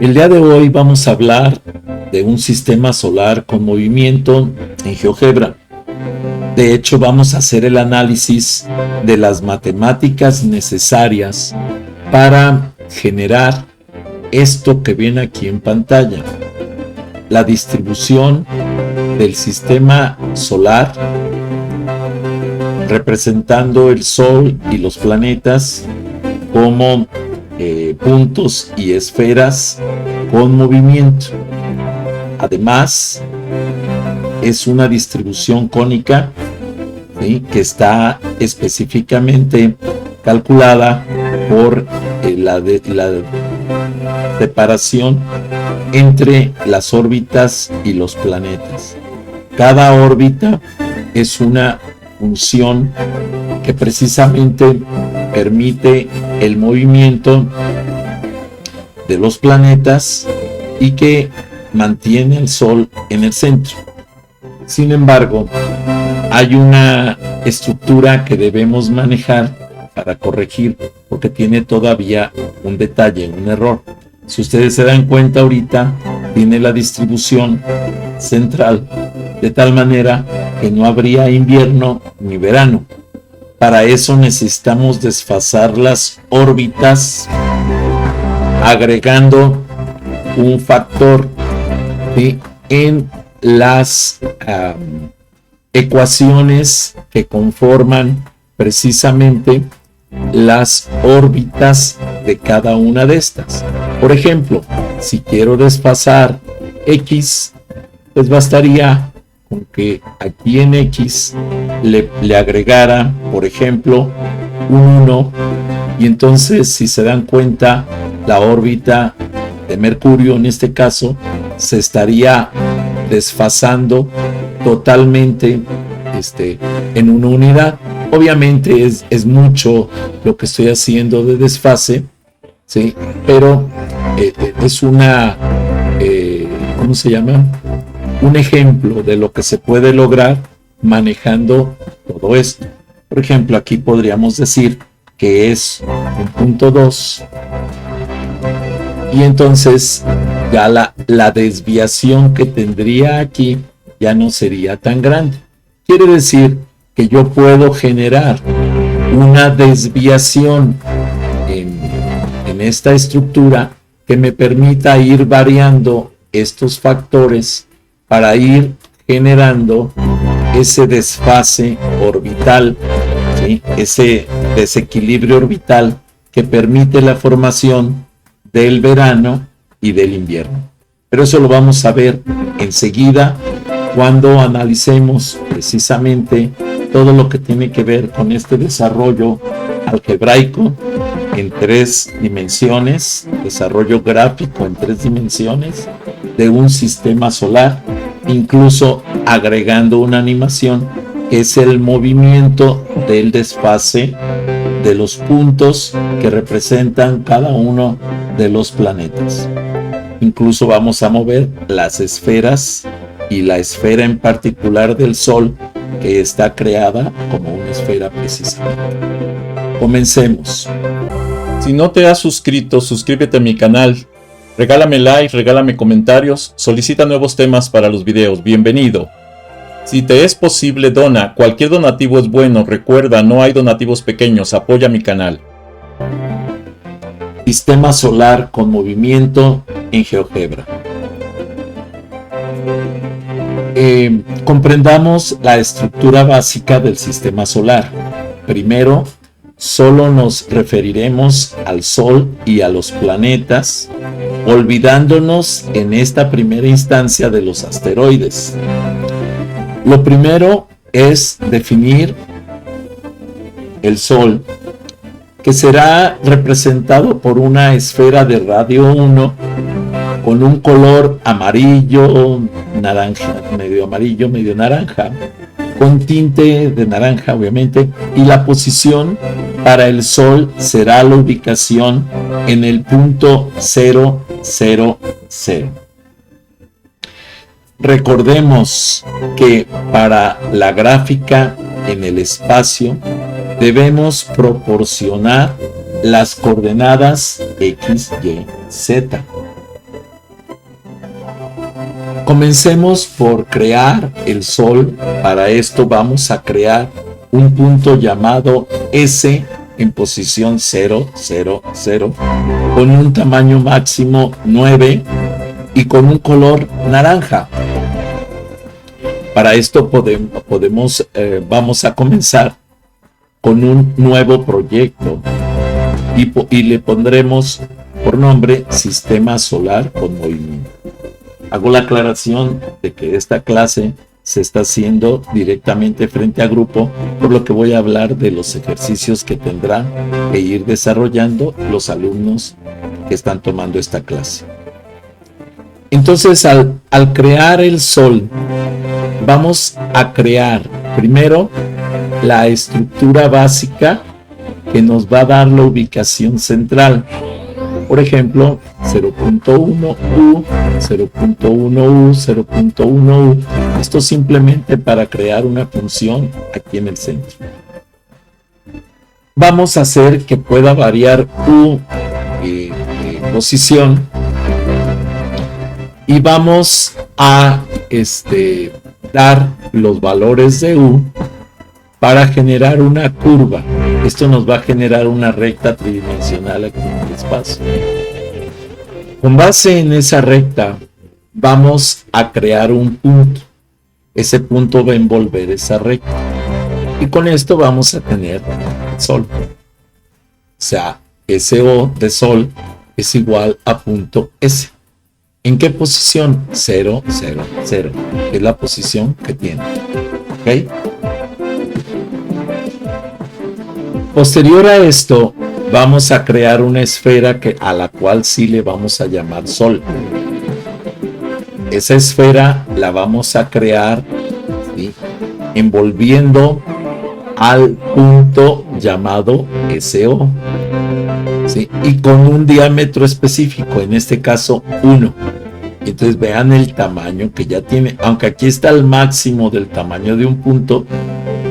El día de hoy vamos a hablar de un sistema solar con movimiento en GeoGebra. De hecho, vamos a hacer el análisis de las matemáticas necesarias para generar esto que viene aquí en pantalla. La distribución del sistema solar representando el Sol y los planetas como puntos y esferas con movimiento. Además, es una distribución cónica, ¿sí?, que está específicamente calculada por la separación entre las órbitas y los planetas. Cada órbita es una función que precisamente permite el movimiento de los planetas y que mantiene el Sol en el centro. Sin embargo, hay una estructura que debemos manejar para corregir, porque tiene todavía un detalle, un error. Si ustedes se dan cuenta ahorita, tiene la distribución central, de tal manera que no habría invierno ni verano. Para eso necesitamos desfasar las órbitas agregando un factor, ¿sí?, en las ecuaciones que conforman precisamente las órbitas de cada una de estas. Por ejemplo, si quiero desfasar X, pues bastaría con que aquí en X le agregara, por ejemplo, un 1, y entonces, si se dan cuenta, la órbita de Mercurio en este caso se estaría desfasando totalmente en una unidad. Obviamente es mucho lo que estoy haciendo de desfase, ¿sí?, pero es una ¿cómo se llama? Un ejemplo de lo que se puede lograr manejando todo esto. Por ejemplo, aquí podríamos decir que es un punto 2, y entonces ya la desviación que tendría aquí ya no sería tan grande. Quiere decir que yo puedo generar una desviación en esta estructura que me permita ir variando estos factores para ir generando ese desfase orbital, ¿sí?, ese desequilibrio orbital que permite la formación del verano y del invierno. Pero eso lo vamos a ver enseguida cuando analicemos precisamente todo lo que tiene que ver con este desarrollo algebraico en 3 dimensiones, desarrollo gráfico en 3 dimensiones de un sistema solar, incluso agregando una animación que es el movimiento del desfase de los puntos que representan cada uno de los planetas. Incluso vamos a mover las esferas y la esfera en particular del Sol, que está creada como una esfera precisamente. Comencemos. Si no te has suscrito, suscríbete a mi canal, regálame like, regálame comentarios, solicita nuevos temas para los videos, bienvenido. Si te es posible, dona, cualquier donativo es bueno, recuerda, no hay donativos pequeños, apoya mi canal. Sistema solar con movimiento en GeoGebra. Comprendamos la estructura básica del sistema solar. Primero, solo nos referiremos al Sol y a los planetas, olvidándonos en esta primera instancia de los asteroides. Lo primero es definir el Sol, que será representado por una esfera de radio 1 con un color amarillo, naranja, medio naranja, con tinte de naranja obviamente, y la posición para el Sol será la ubicación en el punto 0, 0, 0. Recordemos que para la gráfica en el espacio debemos proporcionar las coordenadas X, Y, Z. Comencemos por crear el Sol. Para esto vamos a crear un punto llamado S en posición 0, 0, 0, con un tamaño máximo 9 y con un color naranja. Para esto vamos a comenzar con un nuevo proyecto y le pondremos por nombre Sistema Solar con Movimiento. Hago la aclaración de que esta clase se está haciendo directamente frente a grupo, por lo que voy a hablar de los ejercicios que tendrán que ir desarrollando los alumnos que están tomando esta clase. Entonces, al crear el Sol, vamos a crear primero la estructura básica que nos va a dar la ubicación central. Por ejemplo, 0.1U, 0.1U, 0.1U. Esto simplemente para crear una función aquí en el centro. Vamos a hacer que pueda variar U posición. Y vamos a dar los valores de U para generar una curva. Esto nos va a generar una recta tridimensional aquí en el espacio. Con base en esa recta, vamos a crear un punto. Ese punto va a envolver esa recta. Y con esto vamos a tener Sol. O sea, SO de Sol es igual a punto S. ¿En qué posición? 0, 0, 0. Es la posición que tiene. ¿Ok? Posterior a esto, vamos a crear una esfera a la cual sí le vamos a llamar Sol. Esa esfera la vamos a crear, ¿sí?, envolviendo al punto llamado SO, ¿sí?, y con un diámetro específico, en este caso 1. Entonces vean el tamaño que ya tiene, aunque aquí está el máximo del tamaño de un punto,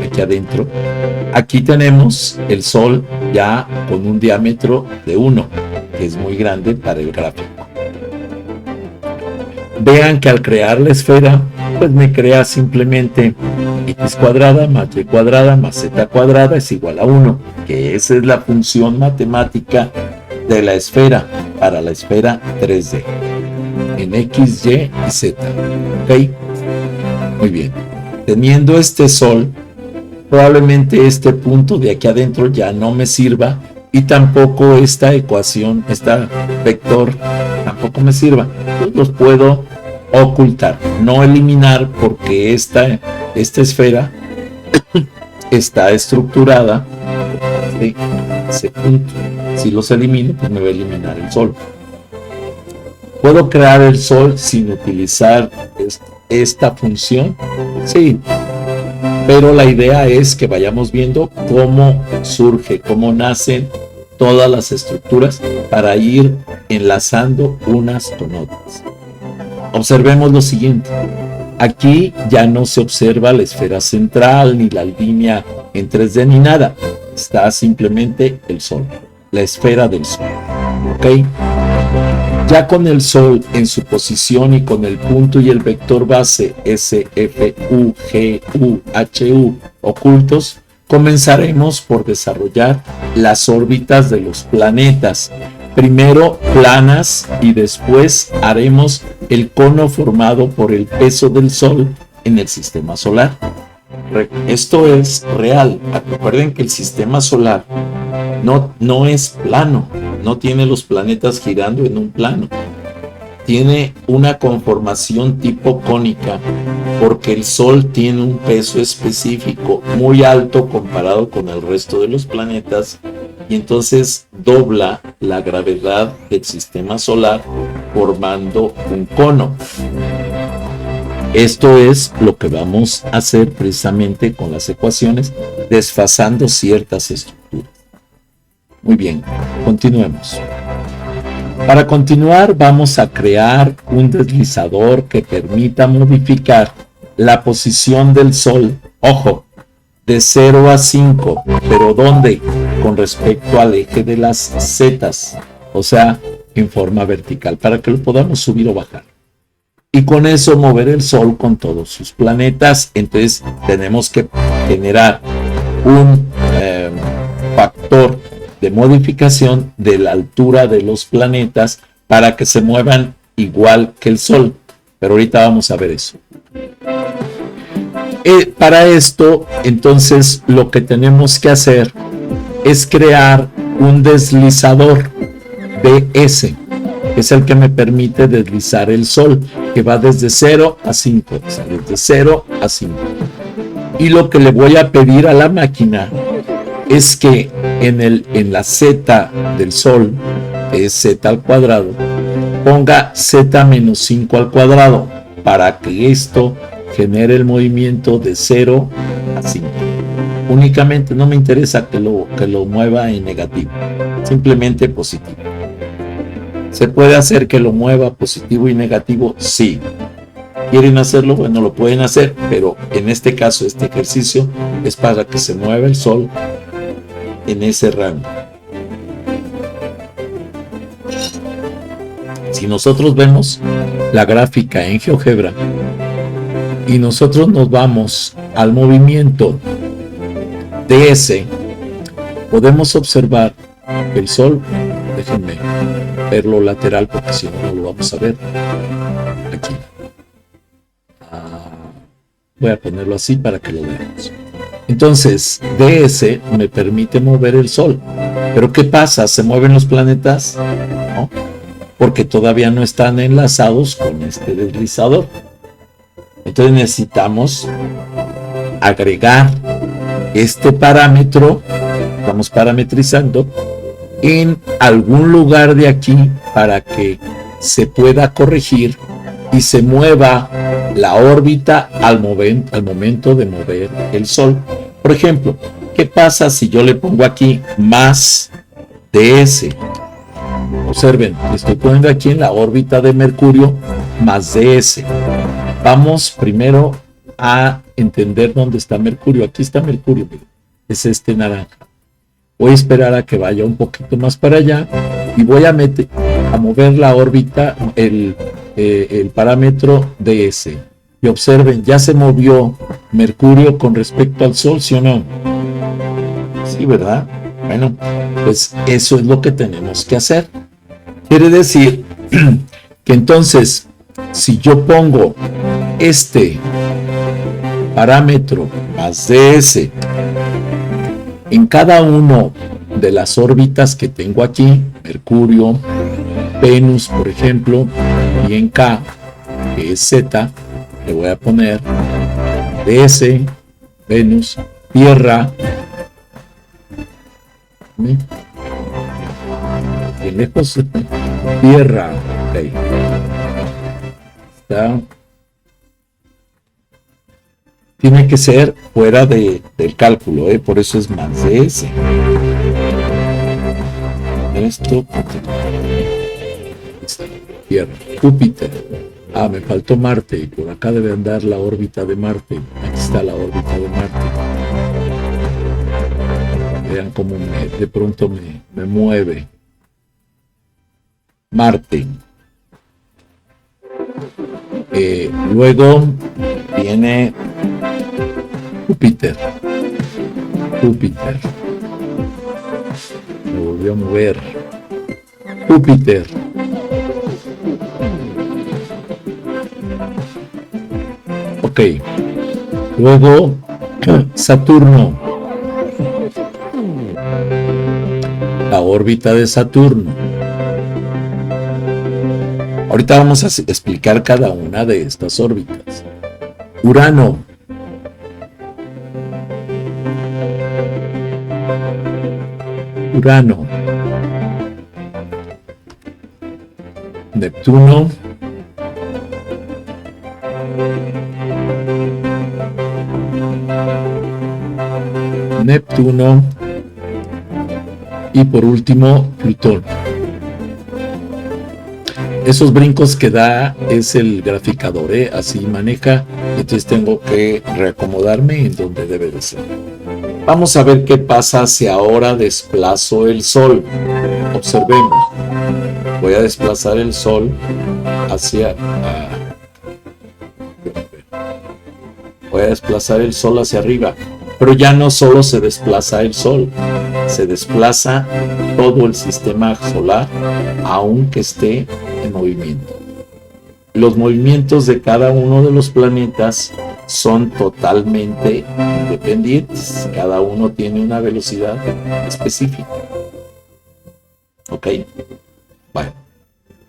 aquí adentro. Aquí tenemos el Sol ya con un diámetro de 1, que es muy grande para el gráfico. Vean que al crear la esfera, pues me crea simplemente x cuadrada más y cuadrada más z cuadrada es igual a 1, que esa es la función matemática de la esfera para la esfera 3D, en x, y y z. ¿Ok? Muy bien. Teniendo este Sol, probablemente este punto de aquí adentro ya no me sirva y tampoco esta ecuación, esta vector tampoco me sirva. Entonces los puedo ocultar, no eliminar, porque esta esfera está estructurada de ese punto. Si los elimino, pues me va a eliminar el Sol. ¿Puedo crear el Sol sin utilizar esta función? Sí. Pero la idea es que vayamos viendo cómo surge, cómo nacen todas las estructuras para ir enlazando unas con otras. Observemos lo siguiente. Aquí ya no se observa la esfera central, ni la línea en 3D, ni nada. Está simplemente el Sol, la esfera del Sol. ¿Ok? Ya con el Sol en su posición y con el punto y el vector base S, F, U, G, U, H, U ocultos, comenzaremos por desarrollar las órbitas de los planetas. Primero planas y después haremos el cono formado por el peso del Sol en el sistema solar. Esto es real. Recuerden que el sistema solar no es plano, no tiene los planetas girando en un plano. Tiene una conformación tipo cónica porque el Sol tiene un peso específico muy alto comparado con el resto de los planetas y entonces dobla la gravedad del sistema solar formando un cono. Esto es lo que vamos a hacer precisamente con las ecuaciones, desfasando ciertas estructuras. Muy bien, continuemos. Para continuar, vamos a crear un deslizador que permita modificar la posición del Sol, ojo, de 0 a 5, pero ¿dónde? Con respecto al eje de las zetas, o sea, en forma vertical, para que lo podamos subir o bajar. y con eso mover el Sol con todos sus planetas. Entonces tenemos que generar un factor de modificación de la altura de los planetas para que se muevan igual que el Sol. Pero ahorita vamos a ver eso. Para esto, entonces, lo que tenemos que hacer es crear un deslizador ds, que es el que me permite deslizar el Sol, que va desde 0 a 5, o sea, desde 0 a 5. Y lo que le voy a pedir a la máquina es que en la z del Sol, que es z al cuadrado, ponga z menos 5 al cuadrado, para que esto genere el movimiento de 0 a 5. Únicamente no me interesa que lo mueva en negativo, simplemente positivo. ¿Se puede hacer que lo mueva positivo y negativo? Sí. ¿Quieren hacerlo? Bueno, lo pueden hacer, pero en este caso, este ejercicio es para que se mueva el Sol en ese rango. Si nosotros vemos la gráfica en GeoGebra y nosotros nos vamos al movimiento ds, podemos observar que el Sol, déjenme verlo lateral porque si no, no lo vamos a ver. Aquí. Voy a ponerlo así para que lo veamos. Entonces, ds me permite mover el Sol. ¿Pero qué pasa? ¿Se mueven los planetas? No, porque todavía no están enlazados con este deslizador. Entonces necesitamos agregar este parámetro, estamos parametrizando, en algún lugar de aquí para que se pueda corregir y se mueva la órbita al momento de mover el Sol. Por ejemplo, ¿qué pasa si yo le pongo aquí más ds? Observen, estoy poniendo aquí en la órbita de Mercurio más ds. Vamos primero a entender dónde está Mercurio. Aquí está Mercurio, es este naranja. Voy a esperar a que vaya un poquito más para allá y voy a mover la órbita, el parámetro ds. Y observen, ya se movió Mercurio con respecto al Sol, ¿sí o no? Sí, ¿verdad? Bueno, pues eso es lo que tenemos que hacer. Quiere decir que entonces, si yo pongo este parámetro más ds en cada uno de las órbitas que tengo aquí, Mercurio, Venus, por ejemplo, y en K, que es Z, le voy a poner ds, Venus, Tierra, bien lejos, Tierra, okay. Está. Tiene que ser fuera del cálculo, por eso es más ds. Esto, Tierra, Júpiter. Me faltó Marte, y por acá debe andar la órbita de Marte. Aquí está la órbita de Marte. Vean cómo de pronto me mueve. Marte. Luego viene Júpiter. Me volvió a mover. Júpiter. Ok. Luego Saturno. La órbita de Saturno. Ahorita vamos a explicar cada una de estas órbitas. Urano. Neptuno. Y por último, Plutón. Esos brincos que da es el graficador, así maneja, entonces tengo que reacomodarme en donde debe de ser. Vamos a ver qué pasa si ahora desplazo el Sol. Observemos. Voy a desplazar el Sol hacia voy a desplazar el Sol hacia arriba, pero ya no solo se desplaza el Sol, se desplaza todo el sistema solar, aunque esté en movimiento. Los movimientos de cada uno de los planetas son totalmente independientes, cada uno tiene una velocidad específica. ¿Ok? Bueno,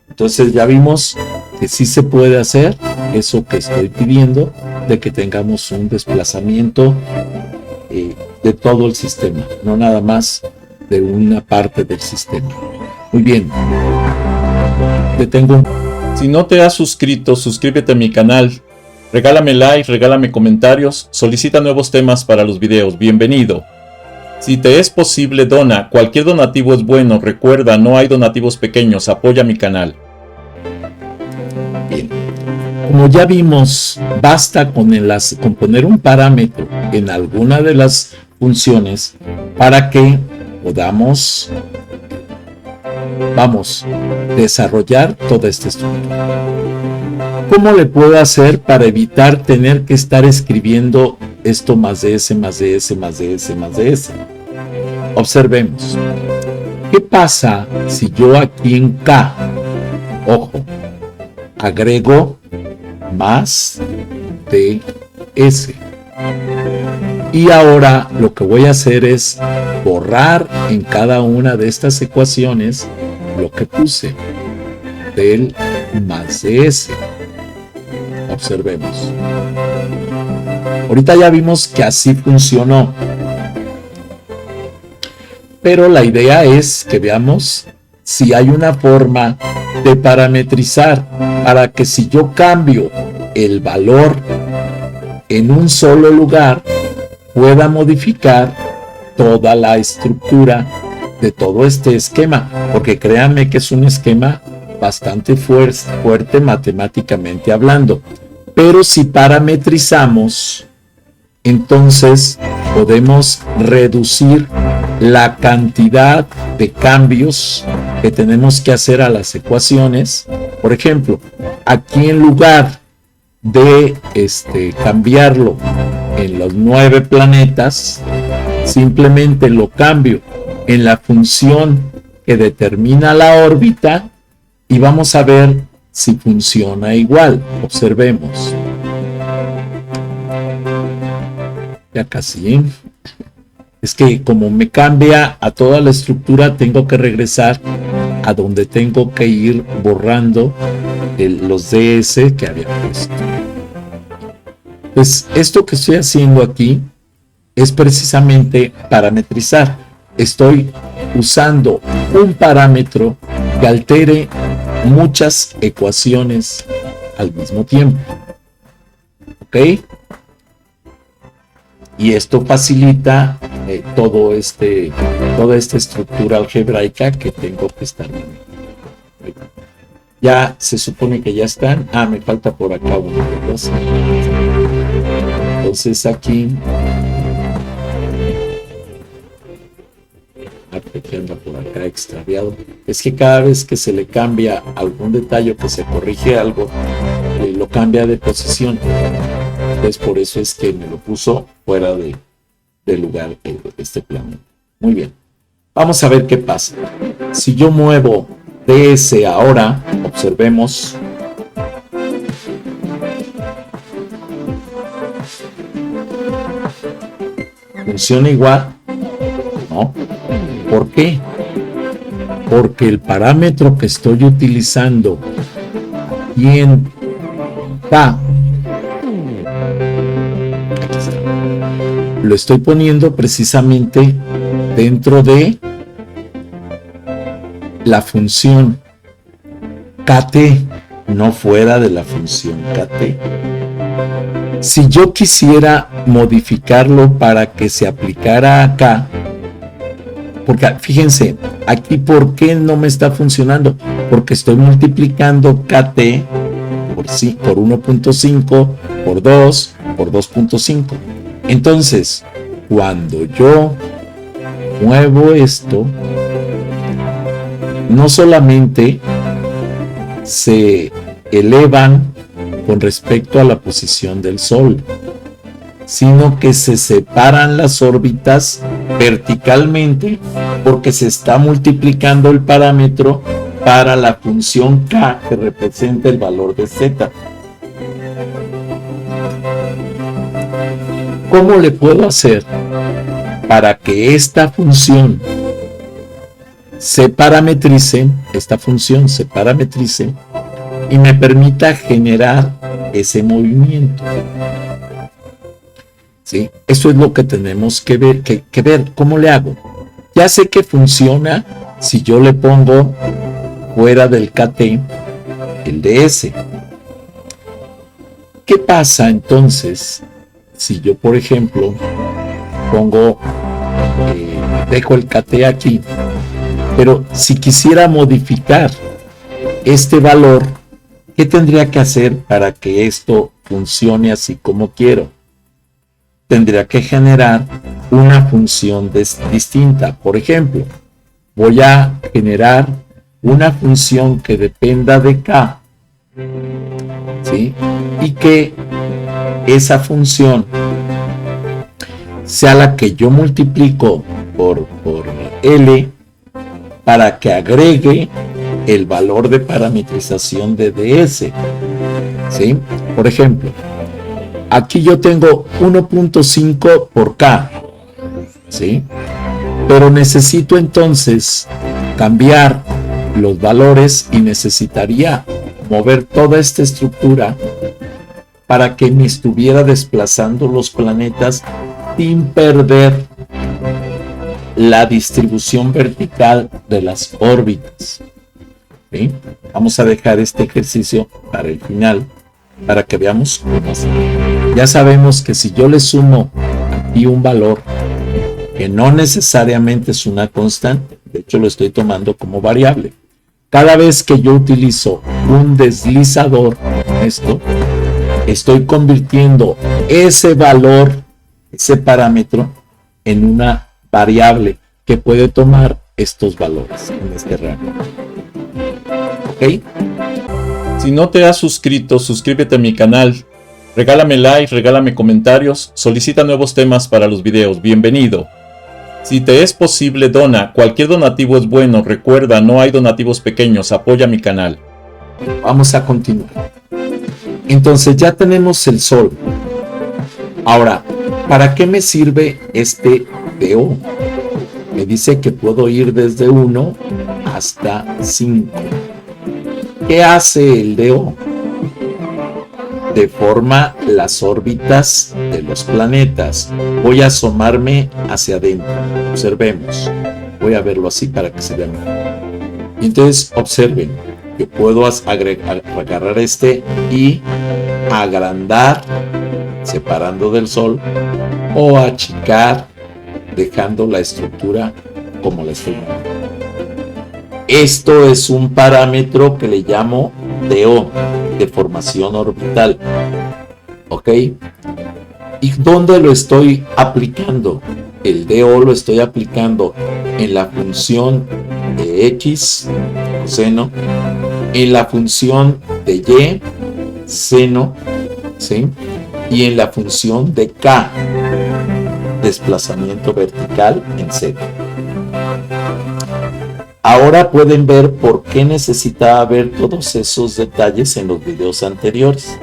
entonces ya vimos que sí se puede hacer eso que estoy pidiendo, de que tengamos un desplazamiento de todo el sistema, no nada más de una parte del sistema. Muy bien. Detengo. Si no te has suscrito, suscríbete a mi canal. Regálame like, regálame comentarios, solicita nuevos temas para los videos. Bienvenido. Si te es posible, dona. Cualquier donativo es bueno. Recuerda, no hay donativos pequeños. Apoya mi canal. Bien. Como ya vimos, basta con poner un parámetro en alguna de las funciones para que podamos, desarrollar toda esta estructura. ¿Cómo le puedo hacer para evitar tener que estar escribiendo esto más de S, más de S, más de S, más de S? Observemos. ¿Qué pasa si yo aquí en K, ojo, agrego más de S? Y ahora lo que voy a hacer es borrar en cada una de estas ecuaciones lo que puse del más de S. Observemos. Ahorita ya vimos que así funcionó. Pero la idea es que veamos si hay una forma de parametrizar para que si yo cambio el valor en un solo lugar, pueda modificar toda la estructura de todo este esquema, porque créanme que es un esquema bastante fuerte matemáticamente hablando, pero si parametrizamos, entonces podemos reducir la cantidad de cambios que tenemos que hacer a las ecuaciones. Por ejemplo, aquí en lugar de cambiarlo en los 9 planetas, simplemente lo cambio en la función que determina la órbita y vamos a ver si funciona igual. Observemos. Ya casi. Es que como me cambia a toda la estructura, tengo que regresar a donde tengo que ir borrando los DS que había puesto. Pues esto que estoy haciendo aquí es precisamente parametrizar. Estoy usando un parámetro que altere muchas ecuaciones al mismo tiempo. ¿Ok? Y esto facilita toda esta estructura algebraica que tengo que estar viendo. Ya se supone que ya están. Me falta por acá una cosa. Entonces aquí que anda por acá extraviado, es que cada vez que se le cambia algún detalle, que se corrige algo, lo cambia de posición. Entonces por eso es que me lo puso fuera de lugar este planeta. Muy bien, vamos a ver qué pasa si yo muevo DS ahora. Observemos. ¿Funciona igual? No. ¿Por qué? Porque el parámetro que estoy utilizando aquí en K, aquí está, lo estoy poniendo precisamente dentro de la función KT, no fuera de la función KT. Si yo quisiera modificarlo para que se aplicara acá, porque fíjense, aquí ¿por qué no me está funcionando? Porque estoy multiplicando KT por 1.5, por 2, por 2.5. Entonces, cuando yo muevo esto, no solamente se elevan con respecto a la posición del Sol, sino que se separan las órbitas verticalmente porque se está multiplicando el parámetro para la función k que representa el valor de z. ¿Cómo le puedo hacer para que esta función se parametrice, y me permita generar ese movimiento? ¿Sí? Eso es lo que tenemos que ver, ¿Cómo le hago? Ya sé que funciona si yo le pongo fuera del KT el ds. ¿Qué pasa entonces si yo, por ejemplo, dejo el KT aquí, pero si quisiera modificar este valor, ¿qué tendría que hacer para que esto funcione así como quiero? Tendría que generar una función distinta. Por ejemplo, voy a generar una función que dependa de k, ¿sí? Y que esa función sea la que yo multiplico por L para que agregue el valor de parametrización de ds, ¿sí? Por ejemplo, aquí yo tengo 1.5 por K, ¿sí? Pero necesito entonces cambiar los valores y necesitaría mover toda esta estructura para que me estuviera desplazando los planetas sin perder la distribución vertical de las órbitas, ¿sí? Vamos a dejar este ejercicio para el final, para que veamos cómo hacer. Ya sabemos que si yo le sumo aquí un valor que no necesariamente es una constante, de hecho lo estoy tomando como variable, cada vez que yo utilizo un deslizador, estoy convirtiendo ese valor, ese parámetro, en una variable que puede tomar estos valores en este rango. ¿Ok? Si no te has suscrito, suscríbete a mi canal, regálame like, regálame comentarios, solicita nuevos temas para los videos, bienvenido. Si te es posible, dona, cualquier donativo es bueno, recuerda, no hay donativos pequeños, apoya mi canal. Vamos a continuar. Entonces ya tenemos el Sol. Ahora, ¿para qué me sirve este DO? Me dice que puedo ir desde 1 hasta 5. ¿Qué hace el DO? Deforma las órbitas de los planetas. Voy a asomarme hacia adentro. Observemos. Voy a verlo así para que se vea mejor. Entonces, observen. Yo puedo agarrar este y agrandar, separando del Sol, o achicar, dejando la estructura como la estoy viendo. Esto es un parámetro que le llamo DO, deformación orbital. ¿Ok? ¿Y dónde lo estoy aplicando? El DO lo estoy aplicando en la función de X, seno, en la función de Y, seno, ¿sí? Y en la función de K, desplazamiento vertical en Z. Ahora pueden ver por qué necesitaba ver todos esos detalles en los videos anteriores.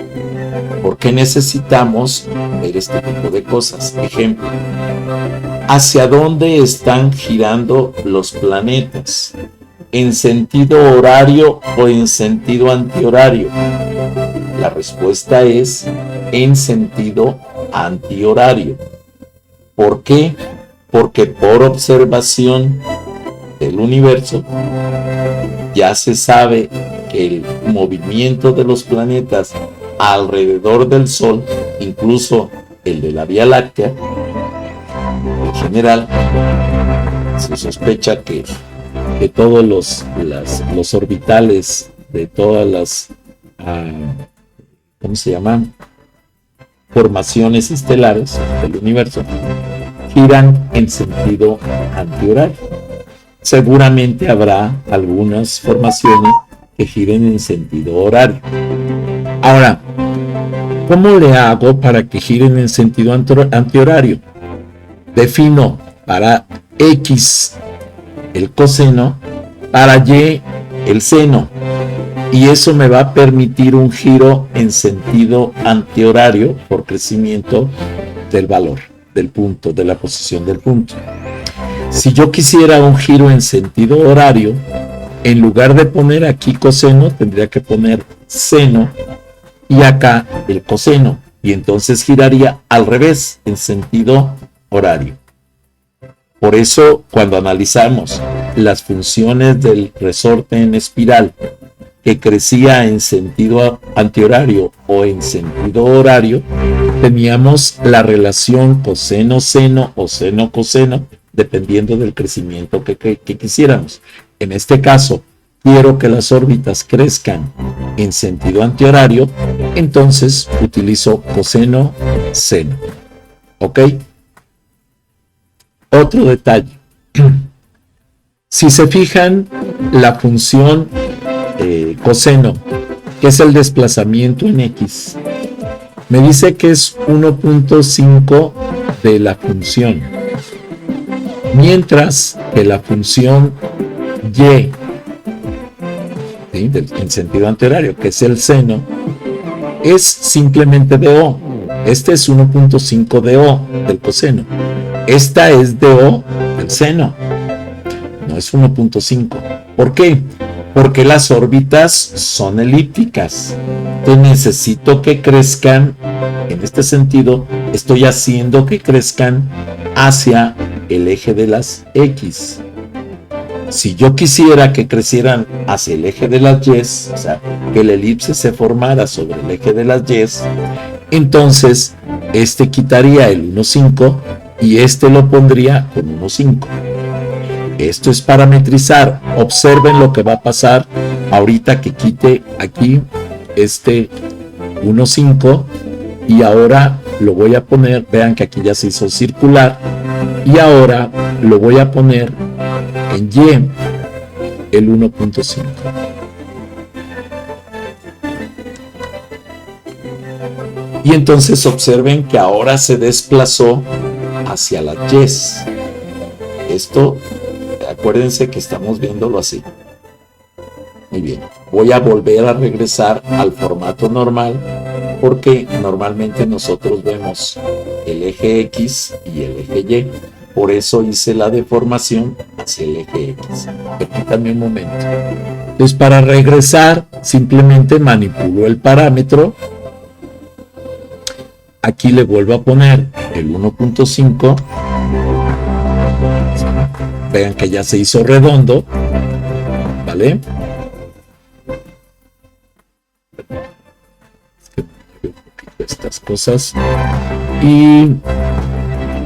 ¿Por qué necesitamos ver este tipo de cosas? Ejemplo, ¿hacia dónde están girando los planetas? ¿En sentido horario o en sentido antihorario? La respuesta es en sentido antihorario. ¿Por qué? Porque por observación del universo ya se sabe que el movimiento de los planetas alrededor del Sol, incluso el de la Vía Láctea, en general, se sospecha que todos los orbitales de todas las ¿cómo se llaman? Formaciones estelares del universo giran en sentido antihorario. Seguramente habrá algunas formaciones que giren en sentido horario. Ahora, ¿Cómo le hago para que giren en sentido antihorario? Defino para X el coseno, para Y el seno, y eso me va a permitir un giro en sentido antihorario por crecimiento del valor, del punto, de la posición del punto. Si yo quisiera un giro en sentido horario, en lugar de poner aquí coseno, tendría que poner seno y acá el coseno, y entonces giraría al revés, en sentido horario. Por eso, cuando analizamos las funciones del resorte en espiral que crecía en sentido antihorario o en sentido horario, teníamos la relación coseno-seno o seno-coseno, dependiendo del crecimiento que quisiéramos. En este caso, quiero que las órbitas crezcan en sentido antihorario, entonces utilizo coseno-seno. ¿Ok? Otro detalle. Si se fijan, la función coseno, que es el desplazamiento en X, me dice que es 1.5 de la función, mientras que la función Y, ¿sí?, en sentido antihorario, que es el seno, es simplemente DO. Este es 1.5 DO del coseno. Esta es DO del seno. No es 1.5. ¿Por qué? Porque las órbitas son elípticas. Entonces necesito que crezcan, en este sentido, estoy haciendo que crezcan hacia el eje de las X. Si yo quisiera que crecieran hacia el eje de las Y, o sea, que la elipse se formara sobre el eje de las Y, entonces este quitaría el 1.5 y este lo pondría con 1.5. Esto es parametrizar. Observen lo que va a pasar ahorita que quite aquí este 1.5 y ahora lo voy a poner, vean que aquí ya se hizo circular, y ahora lo voy a poner en Y, el 1.5. Y entonces observen que ahora se desplazó hacia las Y. Esto, acuérdense que estamos viéndolo así. Muy bien. Voy a volver a regresar al formato normal, porque normalmente nosotros vemos el eje X y el eje Y. Por eso hice la deformación hacia el eje X. Permítanme un momento. Entonces, para regresar, simplemente manipulo el parámetro. Aquí le vuelvo a poner el 1.5. Vean que ya se hizo redondo. ¿Vale? Es que veo un poquito estas cosas. Y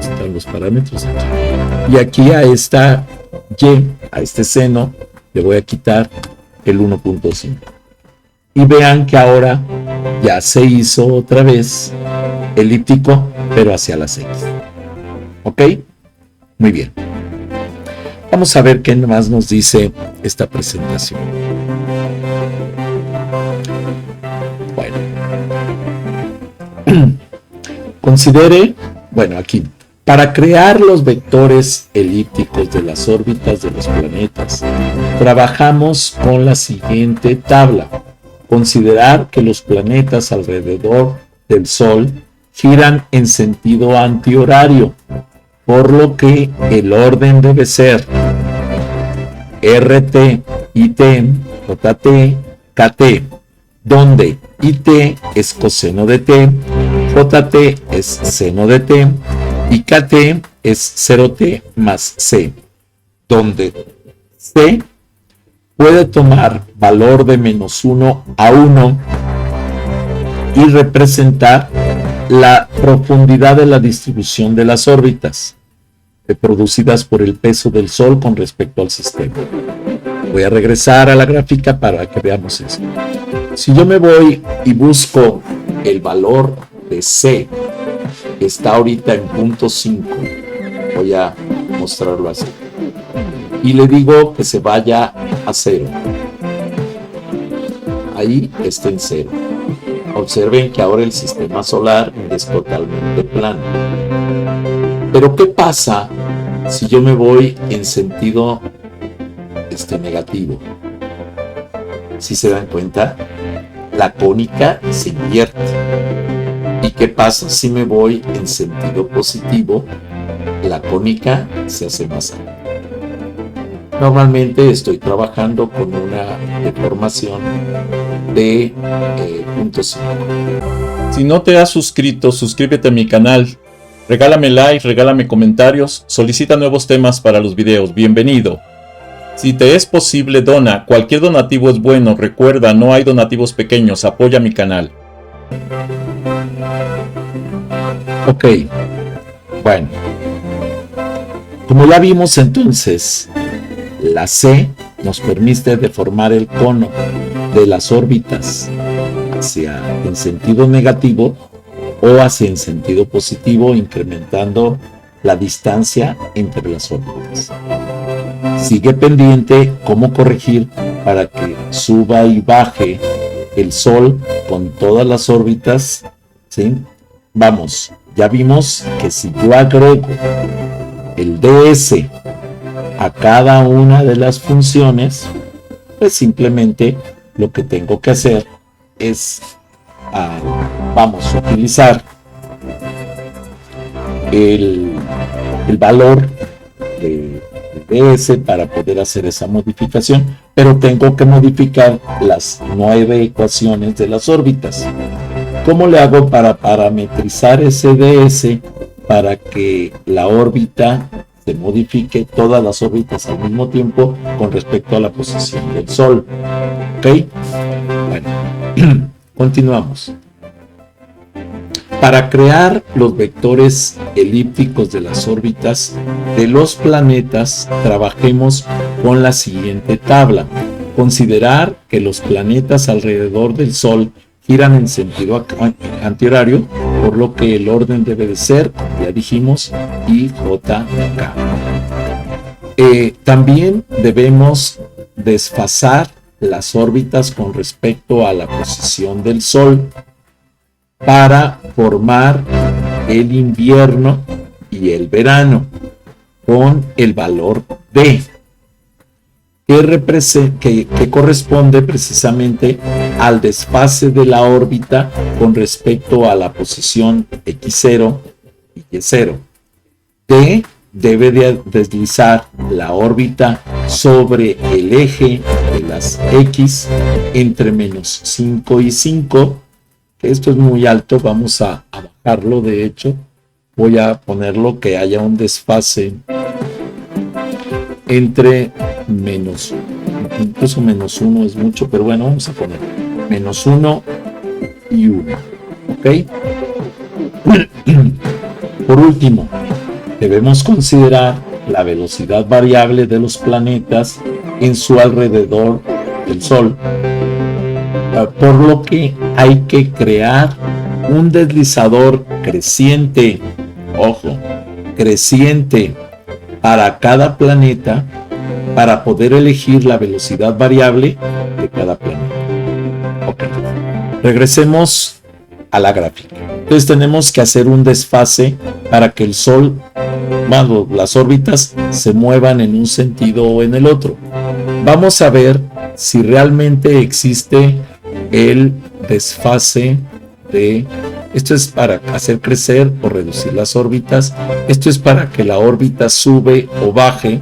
están los parámetros aquí. Y aquí a esta Y, a este seno, le voy a quitar el 1.5. Y vean que ahora ya se hizo otra vez elíptico, pero hacia las X. ¿Ok? Muy bien. Vamos a ver qué más nos dice esta presentación. Bueno. Considere, bueno, aquí, para crear los vectores elípticos de las órbitas de los planetas, trabajamos con la siguiente tabla. Considerar que los planetas alrededor del Sol giran en sentido antihorario, por lo que el orden debe ser RT, IT, JT, KT, donde IT es coseno de T, JT es seno de T y KT es 0T más C, donde C puede tomar valor de -1 a 1 y representar la profundidad de la distribución de las órbitas producidas por el peso del Sol con respecto al sistema. Voy a regresar a la gráfica para que veamos eso. Si yo me voy y busco el valor de C, que está ahorita en 0.5, voy a mostrarlo así, y le digo que se vaya a 0. Ahí está en 0. Observen que ahora el sistema solar es totalmente plano. Pero ¿qué pasa si yo me voy en sentido negativo? Si se dan cuenta, la cónica se invierte. ¿Y qué pasa si me voy en sentido positivo? La cónica se hace más alta. Normalmente estoy trabajando con una deformación de 0.5. Si no te has suscrito, suscríbete a mi canal. Regálame like, regálame comentarios, solicita nuevos temas para los videos. Bienvenido. Si te es posible, dona. Cualquier donativo es bueno. Recuerda, no hay donativos pequeños. Apoya mi canal. Ok. Bueno. Como ya vimos entonces, la C nos permite deformar el cono de las órbitas hacia en sentido negativo o hacia en sentido positivo, incrementando la distancia entre las órbitas. Sigue pendiente cómo corregir para que suba y baje el Sol con todas las órbitas, ¿sí? Vamos, ya vimos que si yo agrego el ds a cada una de las funciones, pues simplemente lo que tengo que hacer es utilizar el valor de ds para poder hacer esa modificación, pero tengo que modificar las 9 ecuaciones de las órbitas. ¿Cómo le hago para parametrizar ese ds para que la órbita se modifique, todas las órbitas al mismo tiempo con respecto a la posición del Sol? ¿Ok? Bueno, continuamos. Para crear los vectores elípticos de las órbitas de los planetas, trabajemos con la siguiente tabla. Considerar que los planetas alrededor del Sol giran en sentido antihorario, por lo que el orden debe de ser, ya dijimos, IJK. También debemos desfasar las órbitas con respecto a la posición del Sol para formar el invierno y el verano con el valor D, que corresponde precisamente al desfase de la órbita con respecto a la posición X0 y Y0. D debe de deslizar la órbita sobre el eje de las X entre menos 5 y 5. Esto es muy alto, vamos a bajarlo. De hecho, voy a ponerlo que haya un desfase entre menos, incluso menos 1 es mucho, pero bueno, vamos a poner menos 1 y 1. ¿Ok? Por último, debemos considerar la velocidad variable de los planetas en su alrededor del Sol, por lo que hay que crear un deslizador creciente, ojo, creciente, para cada planeta para poder elegir la velocidad variable de cada planeta. Ok, regresemos a la gráfica. Entonces tenemos que hacer un desfase para que el Sol, bueno, las órbitas se muevan en un sentido o en el otro. Vamos a ver si realmente existe el desfase de... Esto es para hacer crecer o reducir las órbitas. Esto es para que la órbita sube o baje,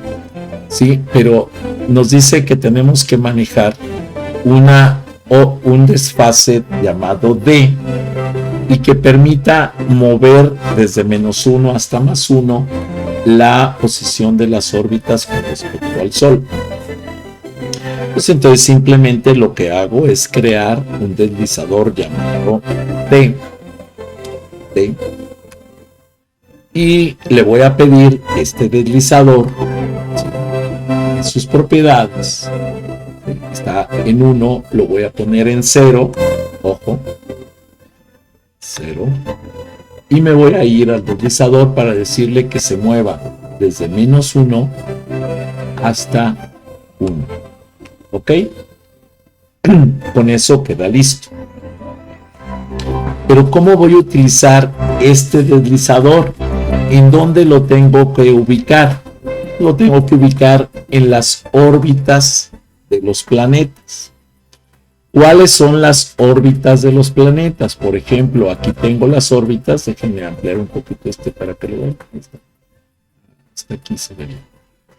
¿sí? Pero nos dice que tenemos que manejar un desfase llamado D y que permita mover desde menos 1 hasta más 1 la posición de las órbitas con respecto al Sol. Pues entonces simplemente lo que hago es crear un deslizador llamado D. Y le voy a pedir este deslizador, sus propiedades. Está en 1, lo voy a poner en 0, ojo, 0, y me voy a ir al deslizador para decirle que se mueva desde menos 1 hasta 1. ¿Ok? Con eso queda listo. Pero ¿cómo voy a utilizar este deslizador? ¿En dónde lo tengo que ubicar? Lo tengo que ubicar en las órbitas de los planetas. ¿Cuáles son las órbitas de los planetas? Por ejemplo, aquí tengo las órbitas. Déjenme ampliar un poquito para que lo vean. Hasta aquí se ve bien.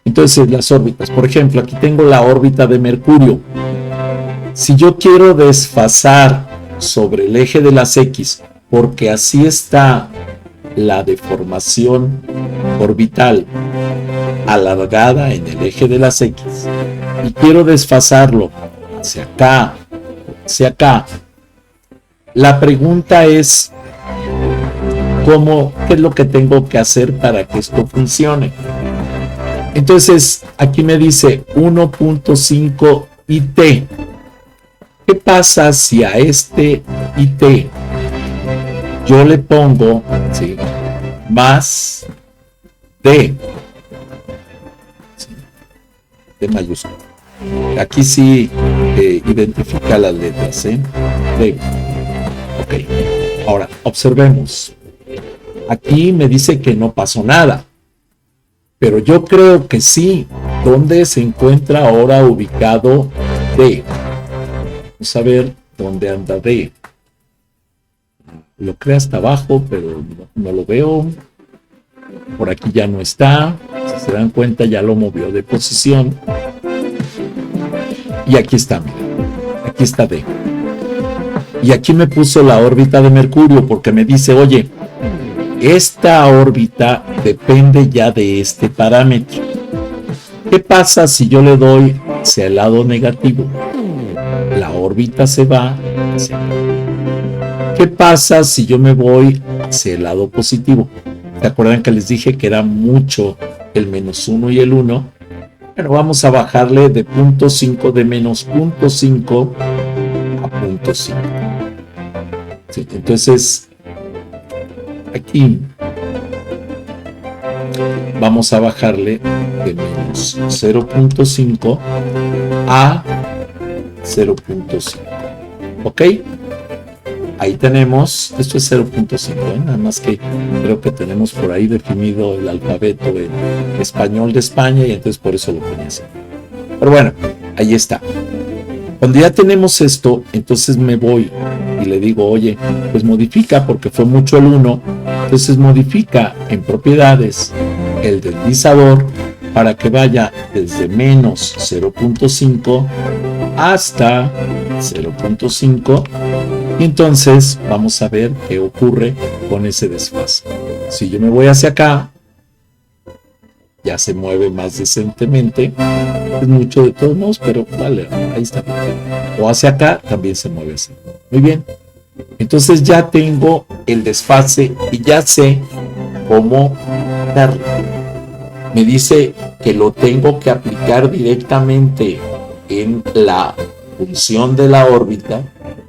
Entonces, las órbitas. Por ejemplo, aquí tengo la órbita de Mercurio. Si yo quiero desfasar sobre el eje de las X, porque así está la deformación orbital alargada en el eje de las X, y quiero desfasarlo hacia acá, la pregunta es, ¿qué es lo que tengo que hacer para que esto funcione? Entonces, aquí me dice 1.5 IT. ¿Qué pasa si a este IT yo le pongo, ¿sí?, más D? ¿Sí? D mayúscula. Aquí sí identifica las letras, ¿eh? D. Ok. Ahora, observemos. Aquí me dice que no pasó nada. Pero yo creo que sí. ¿Dónde se encuentra ahora ubicado D? Vamos a ver dónde anda D. Lo creo hasta abajo, pero no lo veo. Por aquí ya no está. Si se dan cuenta, ya lo movió de posición. Y aquí está, miren. Aquí está D. Y aquí me puso la órbita de Mercurio porque me dice, oye, esta órbita depende ya de este parámetro. ¿Qué pasa si yo le doy hacia el lado negativo? La órbita se va hacia acá. ¿Qué pasa si yo me voy hacia el lado positivo? ¿Se acuerdan que les dije que era mucho el -1 y el 1? Bueno, vamos a bajarle de 0.5, de menos 0.5 a 0.5. Sí, entonces, aquí vamos a bajarle de menos 0.5 a 0.5. ¿Ok? Ahí tenemos, esto es 0.5, nada más que creo que tenemos por ahí definido el alfabeto en español de España y entonces por eso lo ponía así. Pero bueno, ahí está. Cuando ya tenemos esto, entonces me voy y le digo, oye, pues modifica, porque fue mucho el 1, entonces modifica en propiedades el deslizador para que vaya desde menos 0.5 hasta 0.5. Y entonces vamos a ver qué ocurre con ese desfase. Si yo me voy hacia acá, ya se mueve más decentemente. Es mucho de todos modos, pero vale, ahí está. O hacia acá también se mueve así. Muy bien. Entonces ya tengo el desfase y ya sé cómo darle. Me dice que lo tengo que aplicar directamente en la función de la órbita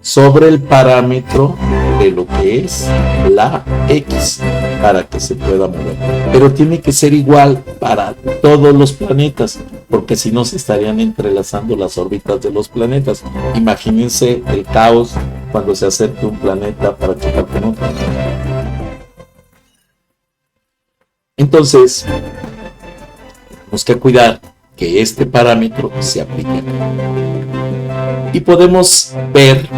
sobre el parámetro de lo que es la X para que se pueda mover. Pero tiene que ser igual para todos los planetas, porque si no se estarían entrelazando las órbitas de los planetas. Imagínense el caos cuando se acerque un planeta para chocar con otro. Entonces, tenemos que cuidar que este parámetro se aplique. Y podemos ver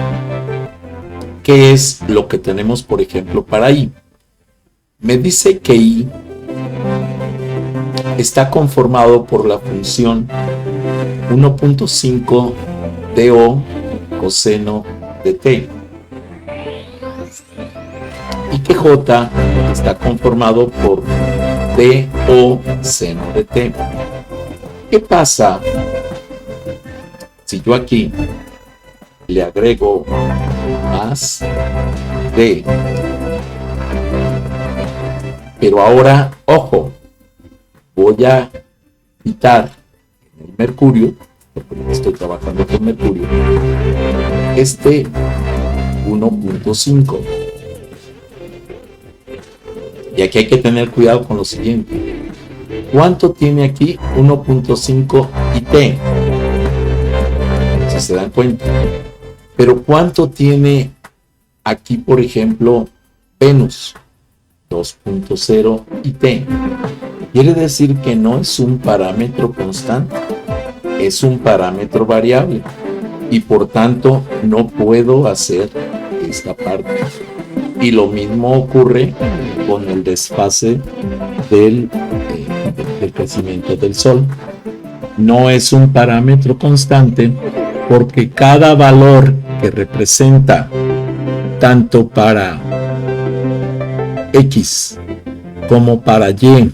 qué es lo que tenemos, por ejemplo, para I. Me dice que I está conformado por la función 1.5 DO coseno de T. Y que J está conformado por DO seno de T. ¿Qué pasa si yo aquí le agrego más D? Pero ahora, ojo, voy a quitar el mercurio, porque estoy trabajando con mercurio, este 1.5. Y aquí hay que tener cuidado con lo siguiente. ¿Cuánto tiene aquí 1.5 IT? Si se dan cuenta. Pero ¿cuánto tiene aquí, por ejemplo, Venus 2.0 y T. Quiere decir que no es un parámetro constante, es un parámetro variable y por tanto no puedo hacer esta parte. Y lo mismo ocurre con el desfase del crecimiento del Sol. No es un parámetro constante porque cada valor que representa tanto para X como para Y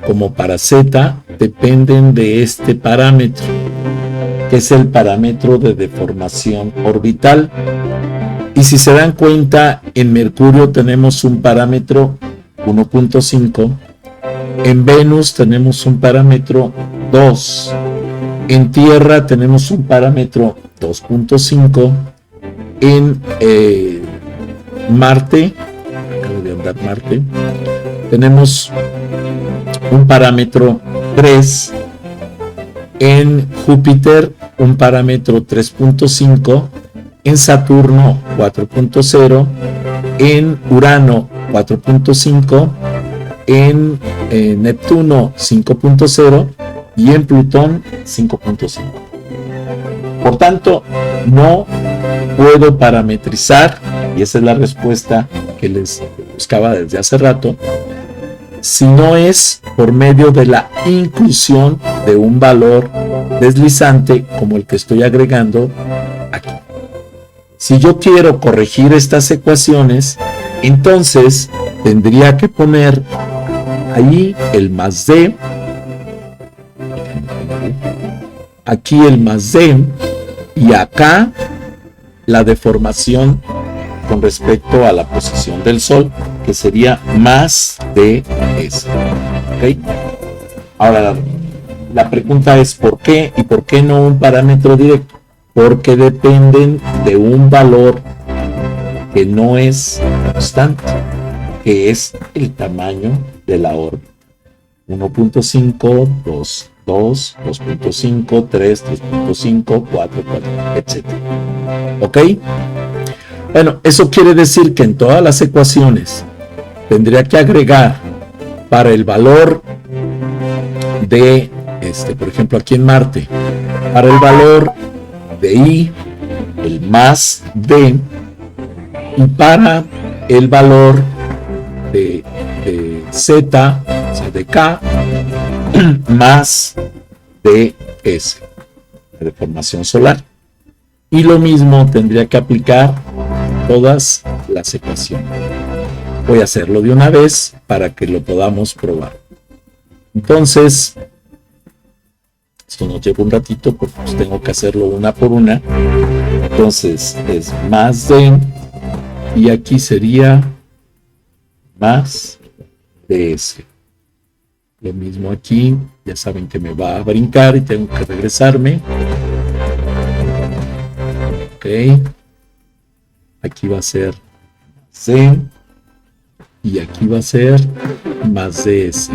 como para Z dependen de este parámetro, que es el parámetro de deformación orbital. Y si se dan cuenta, en Mercurio tenemos un parámetro 1.5, en Venus tenemos un parámetro 2, en Tierra tenemos un parámetro 2.5, en Marte, acabo de andar Marte, tenemos un parámetro 3, en Júpiter un parámetro 3.5, en Saturno 4.0, en Urano 4.5, en Neptuno 5.0 y en Plutón 5.5. Por tanto, no puedo parametrizar, y esa es la respuesta que les buscaba desde hace rato, si no es por medio de la inclusión de un valor deslizante como el que estoy agregando aquí. Si yo quiero corregir estas ecuaciones, entonces tendría que poner ahí el más D, aquí el más D, y acá la deformación con respecto a la posición del Sol, que sería más DS. ¿Okay? Ahora, la pregunta es ¿por qué? ¿Y por qué no un parámetro directo? Porque dependen de un valor que no es constante, que es el tamaño de la órbita. 1.5, 2, 2, 2.5, 3, 3.5, 4, 4, etc. ¿Ok? Bueno, eso quiere decir que en todas las ecuaciones tendría que agregar para el valor de, por ejemplo, aquí en Marte, para el valor de I, el más D, y para el valor de Z, o sea, de K, más DS, la deformación solar. Y lo mismo tendría que aplicar todas las ecuaciones. Voy a hacerlo de una vez para que lo podamos probar. Entonces, esto nos lleva un ratito porque pues tengo que hacerlo una por una. Entonces es más D y aquí sería más DS. Lo mismo aquí, ya saben que me va a brincar y tengo que regresarme. Ok. Aquí va a ser C y aquí va a ser más DS.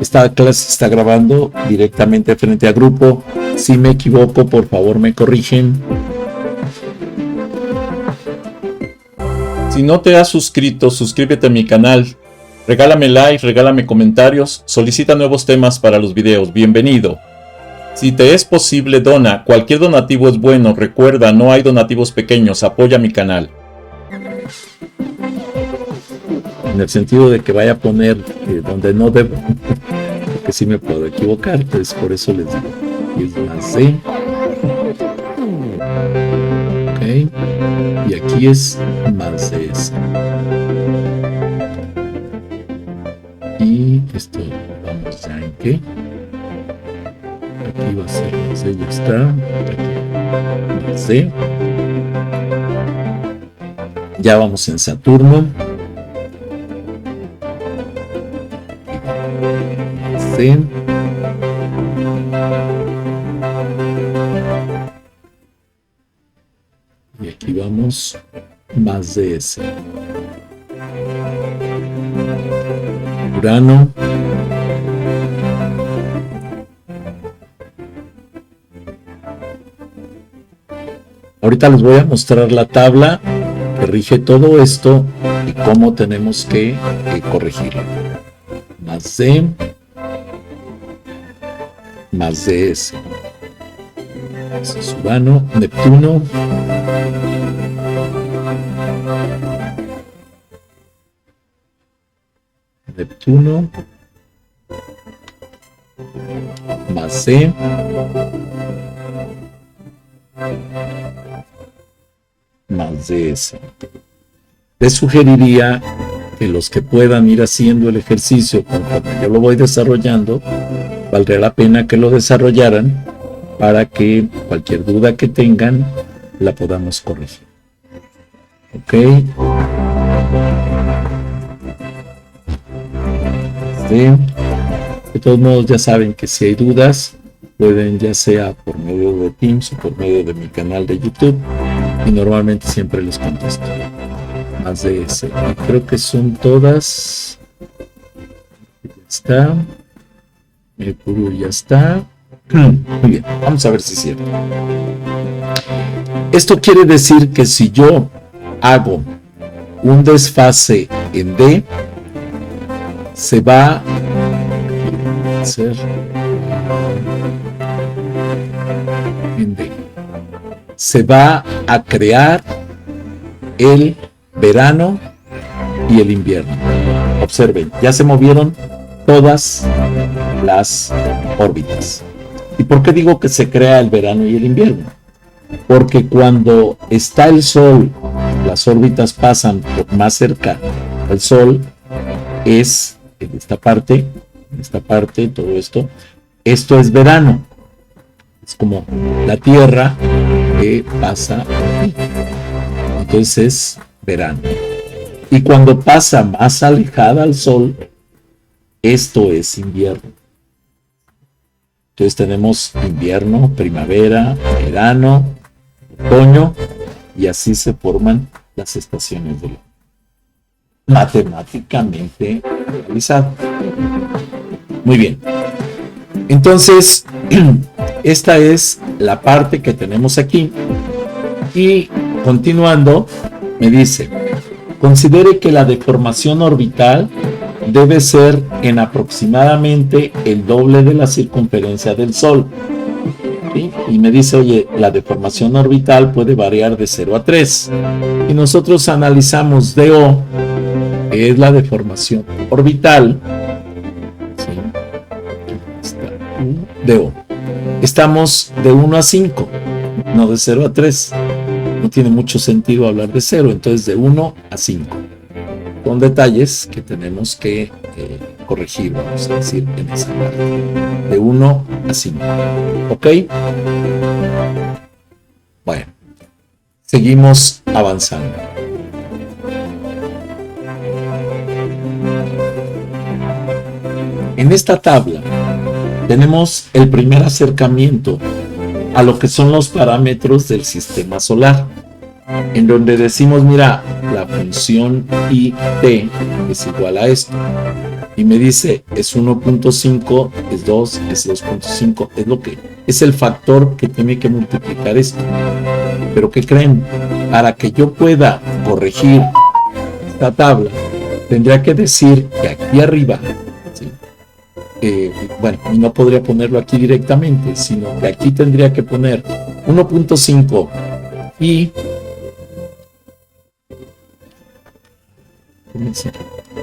Esta clase está grabando directamente frente a grupo. Si me equivoco, por favor me corrigen. Si no te has suscrito, suscríbete a mi canal. Regálame like, regálame comentarios, solicita nuevos temas para los videos. Bienvenido. Si te es posible, dona. Cualquier donativo es bueno. Recuerda, no hay donativos pequeños. Apoya mi canal. En el sentido de que vaya a poner donde no debo, porque sí me puedo equivocar, entonces por eso les digo, es más D, ok, y aquí es más DS, y esto vamos ya en qué, aquí va a ser más D, ya está, aquí, más D, ya vamos en Saturno. C. Y aquí vamos más DS. Urano. Ahorita les voy a mostrar la tabla que rige todo esto y cómo tenemos que corregirlo. Más D más DS. Eso es Urano, Neptuno. Neptuno más C más DS. Les sugeriría que los que puedan ir haciendo el ejercicio conforme yo lo voy desarrollando, valdría la pena que lo desarrollaran para que cualquier duda que tengan la podamos corregir. Ok. Sí. De todos modos ya saben que si hay dudas pueden, ya sea por medio de Teams o por medio de mi canal de YouTube, y normalmente siempre les contesto. Más de ese, y creo que son todas. Ya está. Mercurio ya está. Muy bien, vamos a ver si es cierto. Esto quiere decir que si yo hago un desfase en D, se va a hacer en D. Se va a crear el verano y el invierno. Observen, ya se movieron todas las órbitas. ¿Y por qué digo que se crea el verano y el invierno? Porque cuando está el Sol, las órbitas pasan más cerca al Sol, es en esta parte, todo esto es verano. Es como la Tierra que pasa aquí. Entonces es verano. Y cuando pasa más alejada al Sol, esto es invierno. Entonces tenemos invierno, primavera, verano, otoño, y así se forman las estaciones del año. Matemáticamente realizado. Muy bien. Entonces, esta es la parte que tenemos aquí. Y continuando, me dice, considere que la deformación orbital debe ser en aproximadamente el doble de la circunferencia del Sol. ¿Sí? Y me dice, oye, la deformación orbital puede variar de 0 a 3. Y nosotros analizamos DO, que es la deformación orbital. ¿Sí? DO. Estamos de 1 a 5, no de 0 a 3. No tiene mucho sentido hablar de 0, entonces de 1 a 5. Con detalles que tenemos que corregir, vamos a decir, en esa parte. De 1 a 5. ¿Ok? Bueno, seguimos avanzando. En esta tabla tenemos el primer acercamiento a lo que son los parámetros del sistema solar, en donde decimos, mira, la función IT es igual a esto. Y me dice, es 1.5, es 2, es 2.5, es lo que es el factor que tiene que multiplicar esto. Pero ¿qué creen? Para que yo pueda corregir esta tabla, tendría que decir que aquí arriba, ¿sí? Bueno, y no podría ponerlo aquí directamente, sino que aquí tendría que poner 1.5 y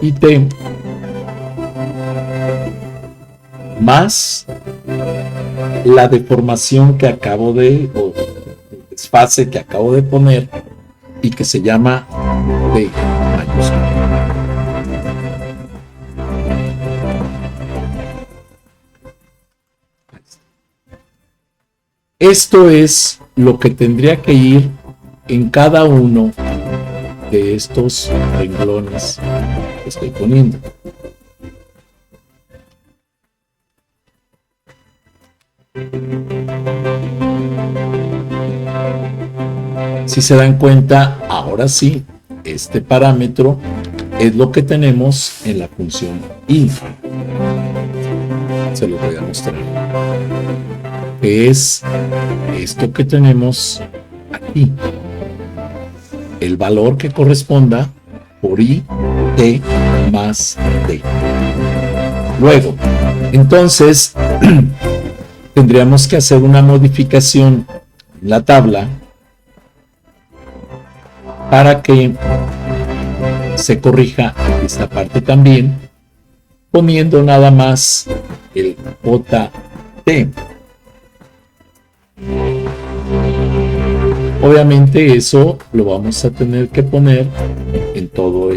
IT más la deformación que acabo de, o el desfase que acabo de poner y que se llama D mayúscula. Esto es lo que tendría que ir en cada uno de estos renglones que estoy poniendo. Si se dan cuenta, ahora sí, este parámetro es lo que tenemos en la función I. Se lo voy a mostrar. Es esto que tenemos aquí. el valor que corresponda por I, T más D. Luego, entonces, tendríamos que hacer una modificación en la tabla para que se corrija esta parte también, poniendo nada más el JT. Obviamente eso lo vamos a tener que poner en todos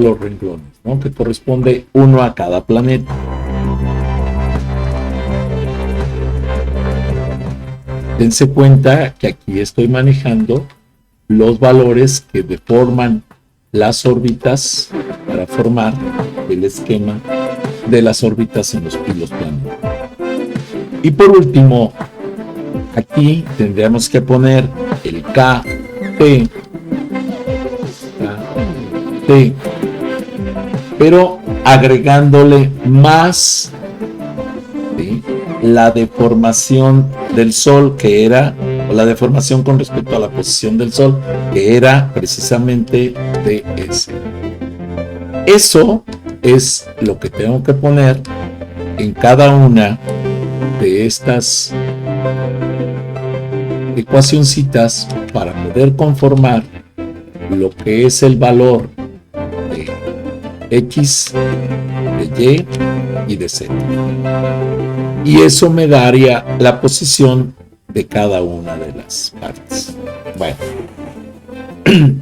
los renglones, ¿no? Que corresponde uno a cada planeta. Dense cuenta que aquí estoy manejando los valores que deforman las órbitas para formar el esquema de las órbitas en los planetas. Y por último, aquí tendríamos que poner el KT, pero agregándole más, ¿sí?, la deformación del Sol, que era, o la deformación con respecto a la posición del Sol, que era precisamente ds. Eso es lo que tengo que poner en cada una de estas ecuacioncitas para poder conformar lo que es el valor de X, de Y y de Z. Y eso me daría la posición de cada una de las partes. Bueno,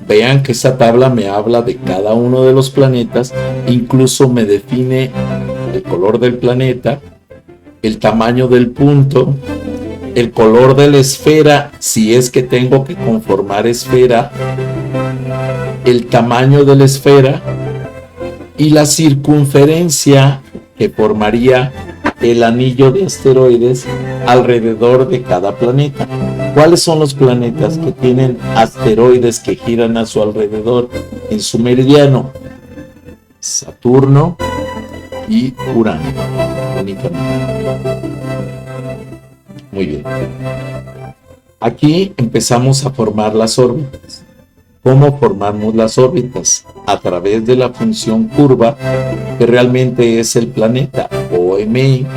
vean que esa tabla me habla de cada uno de los planetas, incluso me define el color del planeta, el tamaño del punto, el color de la esfera, si es que tengo que conformar esfera, el tamaño de la esfera y la circunferencia que formaría el anillo de asteroides alrededor de cada planeta. ¿Cuáles son los planetas que tienen asteroides que giran a su alrededor en su meridiano? Saturno y Urano, únicamente. Muy bien. Aquí empezamos a formar las órbitas. ¿Cómo formamos las órbitas? A través de la función curva, que realmente es el planeta OMI,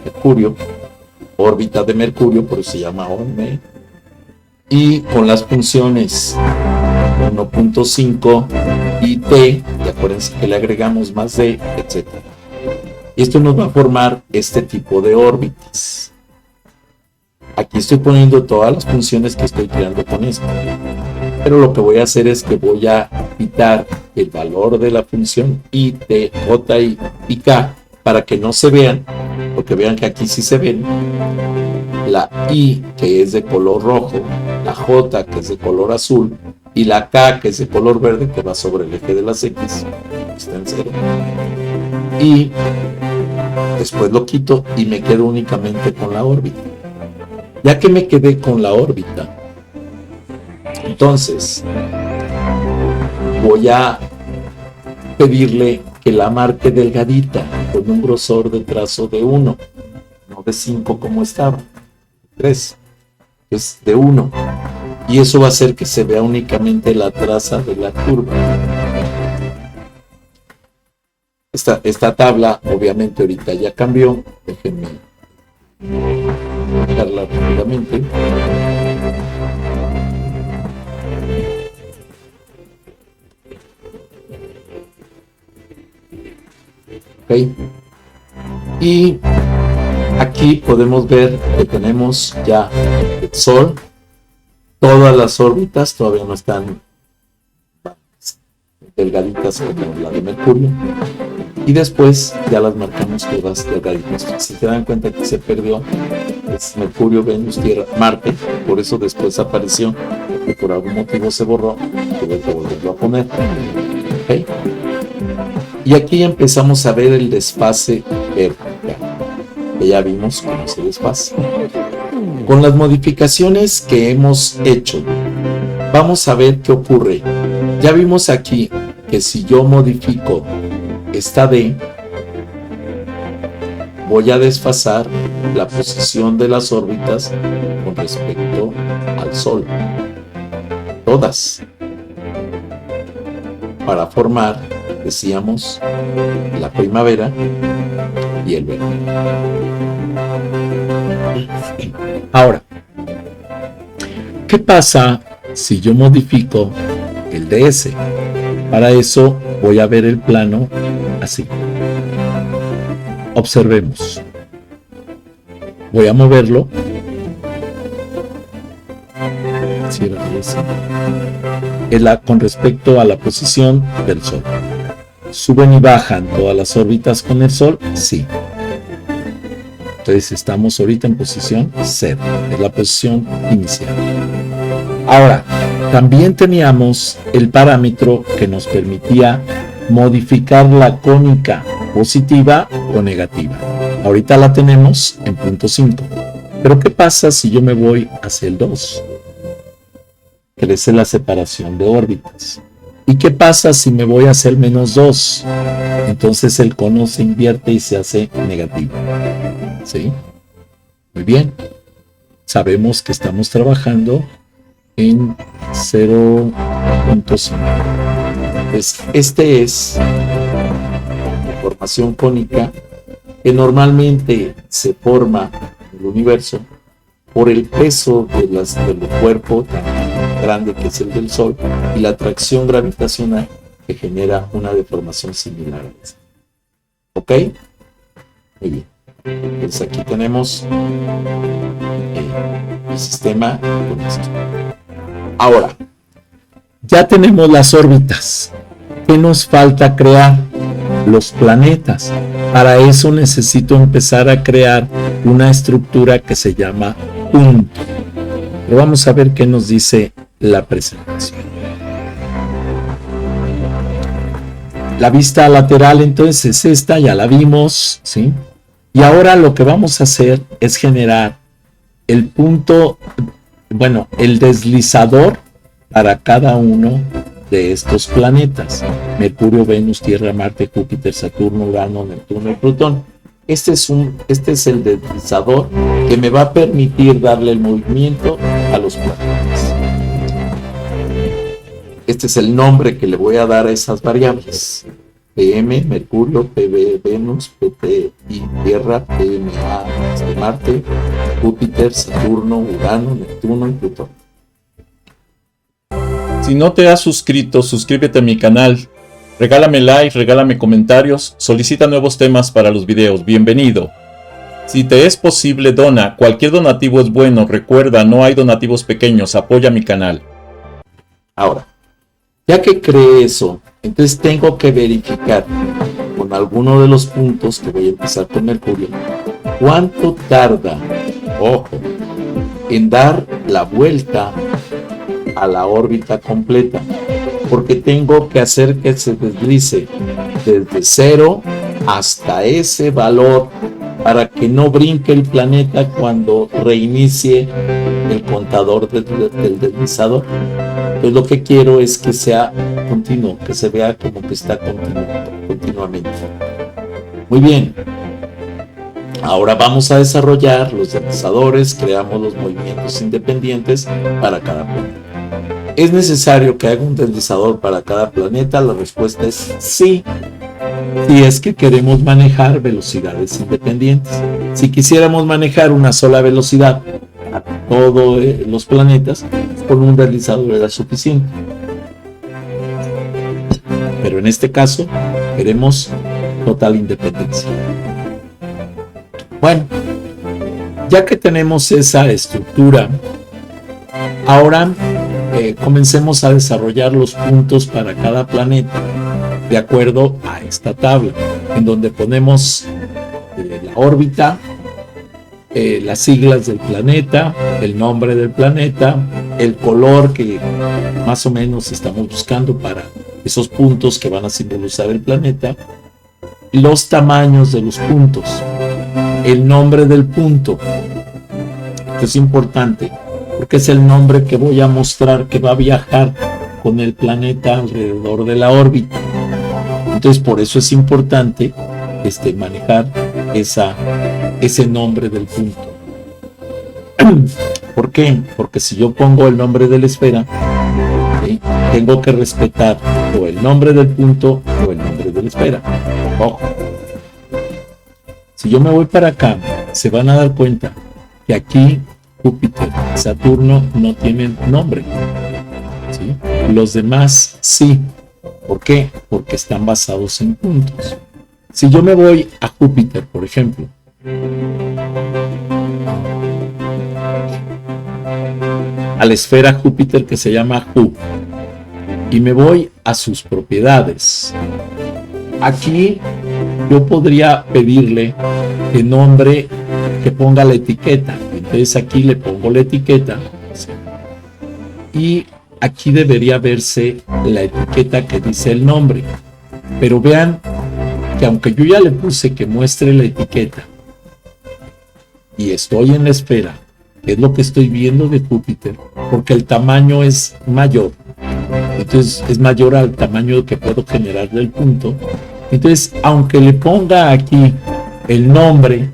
Mercurio, órbita de Mercurio, por eso se llama OMI, y con las funciones 1.5 y T, y acuérdense que le agregamos más D, etc. Esto nos va a formar este tipo de órbitas. Aquí estoy poniendo todas las funciones que estoy creando con esto. Pero lo que voy a hacer es que voy a quitar el valor de la función I, T, J y K para que no se vean, porque vean que aquí sí se ven. La I, que es de color rojo, la J, que es de color azul, y la K, que es de color verde, que va sobre el eje de las X, está en 0. Y después lo quito y me quedo únicamente con la órbita. Ya que me quedé con la órbita, entonces voy a pedirle que la marque delgadita con un grosor de trazo de 1, no de 5 como estaba, 3, es de 1, y eso va a hacer que se vea únicamente la traza de la curva. Esta tabla obviamente ahorita ya cambió, déjenme marcarla rápidamente. Okay. Y aquí podemos ver que tenemos ya el Sol, todas las órbitas todavía no están delgaditas como la de Mercurio, y después ya las marcamos todas delgaditas. Si se dan cuenta que se perdió, es Mercurio, Venus, Tierra, Marte, por eso después apareció, porque por algún motivo se borró, tuve que volverlo a poner. ¿Okay? Y aquí empezamos a ver el desfase vertical, que ya vimos cómo se desfase. Con las modificaciones que hemos hecho, vamos a ver qué ocurre. Ya vimos aquí que si yo modifico esta D, voy a desfasar la posición de las órbitas con respecto al Sol. todas, para formar, decíamos, la primavera y el verano. Ahora, ¿qué pasa si yo modifico el DS? Para eso voy a ver el plano así. Observemos. Voy a moverlo. Con respecto a la posición del Sol. ¿Suben y bajan todas las órbitas con el Sol? Sí. Entonces estamos ahorita en posición 0. Es la posición inicial. Ahora, también teníamos el parámetro que nos permitía modificar la cónica positiva o negativa. Ahorita la tenemos en punto 5. Pero ¿qué pasa si yo me voy hacia el 2? Crece la separación de órbitas. ¿Y qué pasa si me voy hacia el menos 2? Entonces el cono se invierte y se hace negativo. ¿Sí? Muy bien. Sabemos que estamos trabajando en 0.5. Pues este es la formación cónica que normalmente se forma en el universo por el peso del cuerpo tan grande que es el del Sol y la atracción gravitacional que genera una deformación similar a esta. ¿Ok? Muy bien. Entonces aquí tenemos el sistema con esto. Ahora, ya tenemos las órbitas. ¿Qué nos falta crear? Los planetas. Para eso necesito empezar a crear una estructura que se llama punto. Pero vamos a ver qué nos dice la presentación. La vista lateral entonces es esta, ya la vimos, ¿sí? Y ahora lo que vamos a hacer es generar el punto, bueno, el deslizador para cada uno de estos planetas: Mercurio, Venus, Tierra, Marte, Júpiter, Saturno, Urano, Neptuno y Plutón. Este es el deslizador que me va a permitir darle el movimiento a los planetas. Este es el nombre que le voy a dar a esas variables: PM, Mercurio; PB, Venus; PT, Tierra; PMA, Marte; Júpiter, Saturno, Urano, Neptuno y Plutón. Si no te has suscrito, suscríbete a mi canal, regálame like, regálame comentarios, solicita nuevos temas para los videos, bienvenido. Si te es posible, dona, cualquier donativo es bueno, recuerda, no hay donativos pequeños, apoya mi canal. Ahora, ya que creé eso, entonces tengo que verificar con alguno de los puntos, que voy a empezar con Mercurio, cuánto tarda, ojo, en dar la vuelta a la órbita completa, porque tengo que hacer que se deslice desde 0 hasta ese valor para que no brinque el planeta cuando reinicie el contador del deslizador. Entonces lo que quiero es que sea continuo, que se vea como que está continuamente. Muy bien. Ahora vamos a desarrollar los deslizadores, creamos los movimientos independientes para cada planeta. ¿Es necesario que haga un deslizador para cada planeta? La respuesta es sí. Si es que queremos manejar velocidades independientes. Si quisiéramos manejar una sola velocidad a todos los planetas, con un deslizador era suficiente. Pero en este caso, queremos total independencia. Bueno, ya que tenemos esa estructura, ahora comencemos a desarrollar los puntos para cada planeta de acuerdo a esta tabla, en donde ponemos la órbita, las siglas del planeta, el nombre del planeta, el color que más o menos estamos buscando para esos puntos que van a simbolizar el planeta, los tamaños de los puntos, el nombre del punto. Esto es importante porque es el nombre que voy a mostrar que va a viajar con el planeta alrededor de la órbita. Entonces por eso es importante manejar ese nombre del punto. ¿Por qué? Porque si yo pongo el nombre de la esfera, aquí tengo que respetar o el nombre del punto o el nombre de la esfera. Ojo. Si yo me voy para acá, se van a dar cuenta que aquí Júpiter y Saturno no tienen nombre, ¿sí? Los demás sí. ¿Por qué? Porque están basados en puntos. Si yo me voy a Júpiter, por ejemplo, a la esfera Júpiter que se llama Ju, y me voy a sus propiedades, aquí yo podría pedirle que nombre, que ponga la etiqueta. Entonces aquí le pongo la etiqueta, ¿sí? Y aquí debería verse la etiqueta que dice el nombre. Pero vean que aunque yo ya le puse que muestre la etiqueta y estoy en la esfera, que es lo que estoy viendo de Júpiter, porque el tamaño es mayor, entonces es mayor al tamaño que puedo generar del punto. Entonces, aunque le ponga aquí el nombre,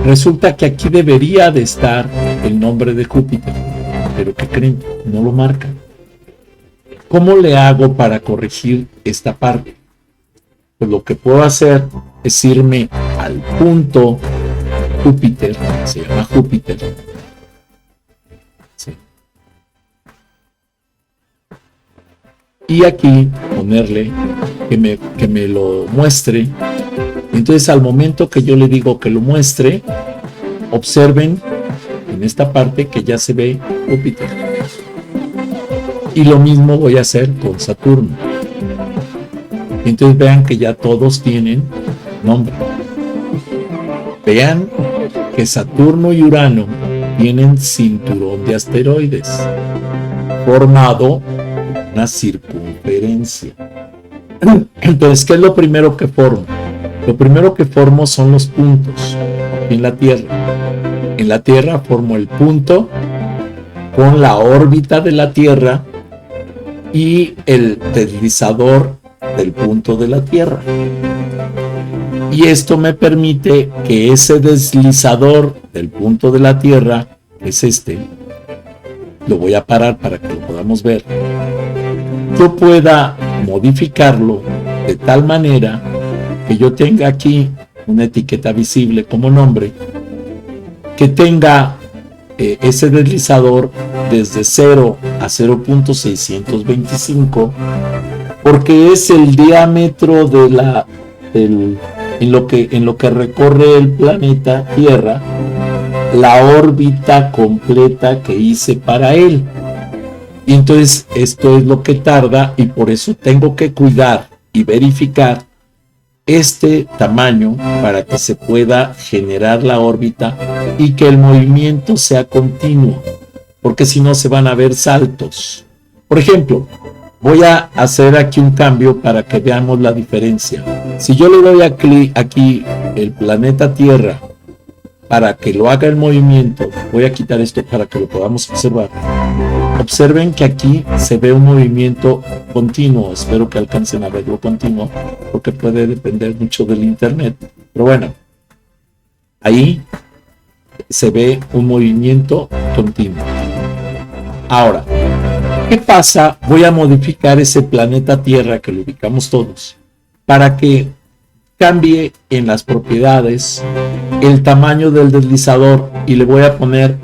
resulta que aquí debería de estar el nombre de Júpiter, pero ¿qué creen? No lo marca. ¿Cómo le hago para corregir esta parte? Pues lo que puedo hacer es irme al punto Júpiter, se llama Júpiter, ¿sí? Y aquí ponerle que me lo muestre. Entonces al momento que yo le digo que lo muestre, observen en esta parte que ya se ve Júpiter. Y lo mismo voy a hacer con Saturno. Entonces vean que ya todos tienen nombre. Vean que Saturno y Urano tienen cinturón de asteroides formado una circunferencia. Entonces, ¿qué es lo primero que formo? Lo primero que formo son los puntos aquí en la Tierra. En la Tierra formo el punto con la órbita de la Tierra y el deslizador del punto de la Tierra. Y esto me permite que ese deslizador del punto de la Tierra, que es este, lo voy a parar para que lo podamos ver, yo pueda modificarlo de tal manera que yo tenga aquí una etiqueta visible como nombre, que tenga ese deslizador desde 0 a 0.625, porque es el diámetro de en lo que recorre el planeta Tierra, la órbita completa que hice para él. Y entonces esto es lo que tarda, y por eso tengo que cuidar y verificar este tamaño para que se pueda generar la órbita y que el movimiento sea continuo, porque si no se van a ver saltos. Por ejemplo, voy a hacer aquí un cambio para que veamos la diferencia. Si yo le doy a clic aquí el planeta Tierra para que lo haga el movimiento, voy a quitar esto para que lo podamos observar. Observen que aquí se ve un movimiento continuo. Espero que alcancen a verlo continuo, porque puede depender mucho del internet. Pero bueno, ahí se ve un movimiento continuo. Ahora, ¿qué pasa? Voy a modificar ese planeta Tierra que lo ubicamos todos para que cambie en las propiedades el tamaño del deslizador, y le voy a poner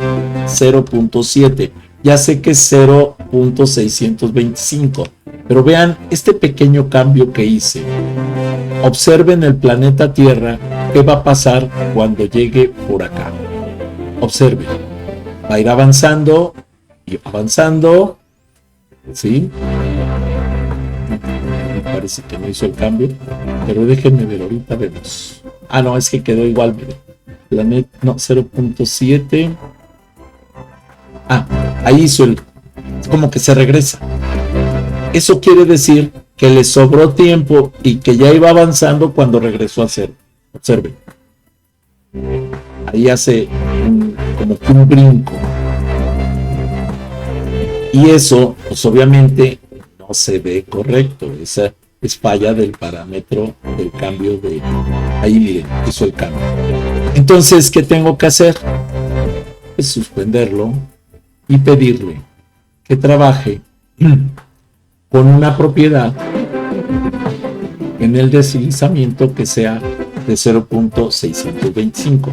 0.7. Ya sé que es 0.625, pero vean este pequeño cambio que hice. Observen el planeta Tierra, qué va a pasar cuando llegue por acá. Observen, va a ir avanzando y avanzando, ¿sí? Me parece que no hizo el cambio, pero déjenme ver, ahorita vemos. Ah, no, es que quedó igual, miren. Planeta, no, 0.7. Ah, ahí hizo como que se regresa. Eso quiere decir que le sobró tiempo y que ya iba avanzando cuando regresó a cero. Observen. Ahí hace como que un brinco. Y eso, pues obviamente, no se ve correcto. Esa es falla del parámetro del cambio de... Ahí miren, hizo el cambio. Entonces, ¿qué tengo que hacer? Es suspenderlo y pedirle que trabaje con una propiedad en el deslizamiento que sea de 0.625.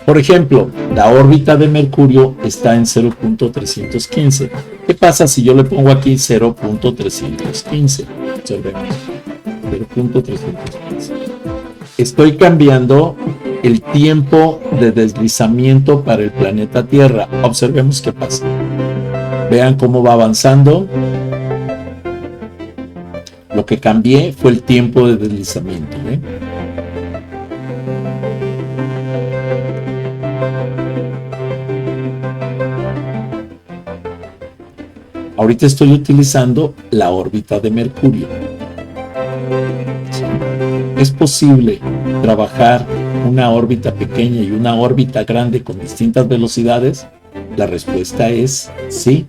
Por ejemplo, la órbita de Mercurio está en 0.315. ¿Qué pasa si yo le pongo aquí 0.315? Observemos. 0.315. Estoy cambiando el tiempo de deslizamiento para el planeta Tierra. Observemos qué pasa. Vean cómo va avanzando. Lo que cambié fue el tiempo de deslizamiento, ¿eh? Ahorita estoy utilizando la órbita de Mercurio. ¿Es posible trabajar una órbita pequeña y una órbita grande con distintas velocidades? La respuesta es sí.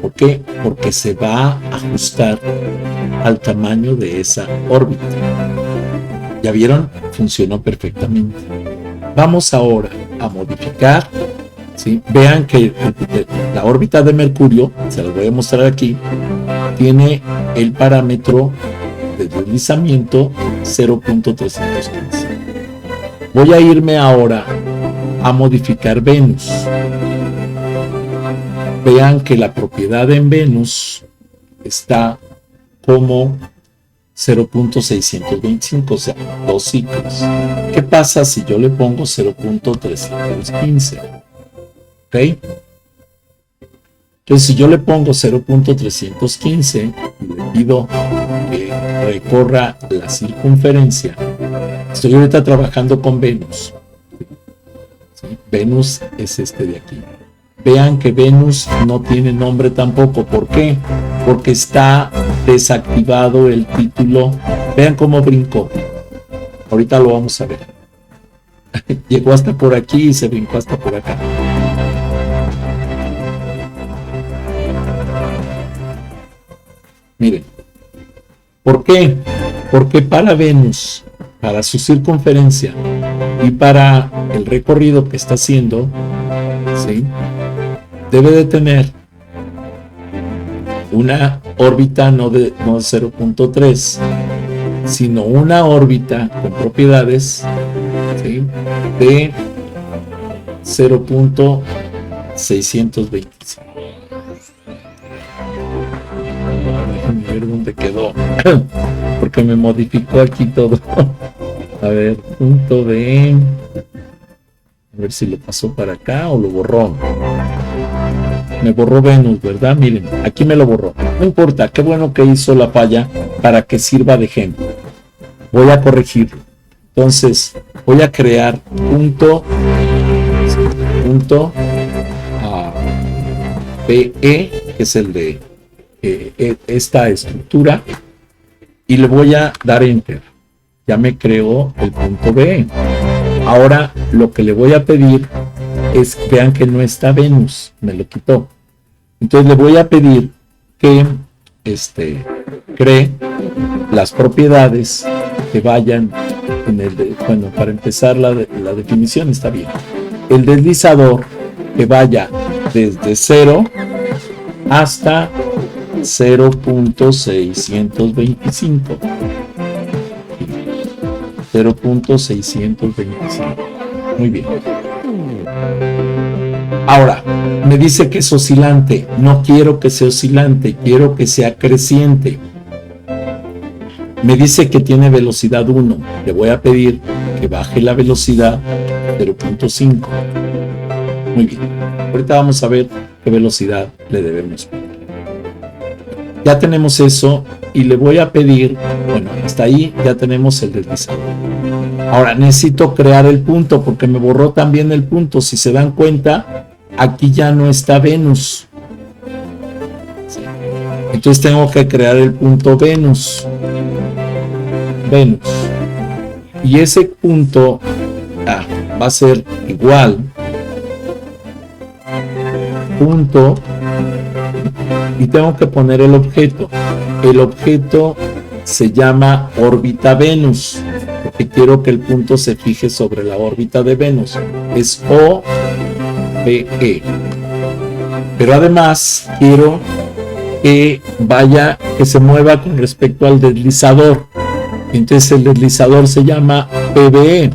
¿Por qué? Porque se va a ajustar al tamaño de esa órbita. ¿Ya vieron? Funcionó perfectamente. Vamos ahora a modificar. ¿Sí? Vean que la órbita de Mercurio, se los voy a mostrar aquí, tiene el parámetro de deslizamiento 0.315. Voy a irme ahora a modificar Venus. Vean que la propiedad en Venus está como 0.625, o sea, 2 ciclos. ¿Qué pasa si yo le pongo 0.315? ¿Ok? Entonces, si yo le pongo 0.315 y le pido que recorra la circunferencia, estoy ahorita trabajando con Venus. ¿Sí? Venus es este de aquí. Vean que Venus no tiene nombre tampoco. ¿Por qué? Porque está desactivado el título. Vean cómo brincó. Ahorita lo vamos a ver. Llegó hasta por aquí y se brincó hasta por acá. Miren. ¿Por qué? Porque para Venus, para su circunferencia y para el recorrido que está haciendo, ¿sí?, debe de tener una órbita no de 0.3, sino una órbita con propiedades, ¿sí?, de 0.625. Déjenme ver dónde quedó, porque me modificó aquí todo. A ver, punto B. A ver si lo pasó para acá o lo borró. Me borró Venus, ¿verdad? Miren, aquí me lo borró. No importa, qué bueno que hizo la falla para que sirva de ejemplo. Voy a corregirlo. Entonces, voy a crear punto PE, que es el de esta estructura, y le voy a dar Enter. Ya me creó el punto B. Ahora lo que le voy a pedir es que vean que no está Venus, me lo quitó. Entonces le voy a pedir que cree las propiedades que vayan en el bueno, para empezar la definición está bien. El deslizador que vaya desde 0 hasta 0.625. 0.625. Muy bien. Ahora, me dice que es oscilante. No quiero que sea oscilante, quiero que sea creciente. Me dice que tiene velocidad 1. Le voy a pedir que baje la velocidad 0.5. Muy bien. Ahorita vamos a ver qué velocidad le debemos poner. Ya tenemos eso y le voy a pedir, bueno, hasta ahí ya tenemos el deslizador. Ahora necesito crear el punto porque me borró también el punto. Si se dan cuenta, aquí ya no está Venus. ¿Sí? Entonces tengo que crear el punto Venus. Y ese punto va a ser igual punto, y tengo que poner el objeto. El objeto se llama órbita Venus, porque quiero que el punto se fije sobre la órbita de Venus. Es OBE. Pero además quiero que se mueva con respecto al deslizador. Entonces el deslizador se llama PBE.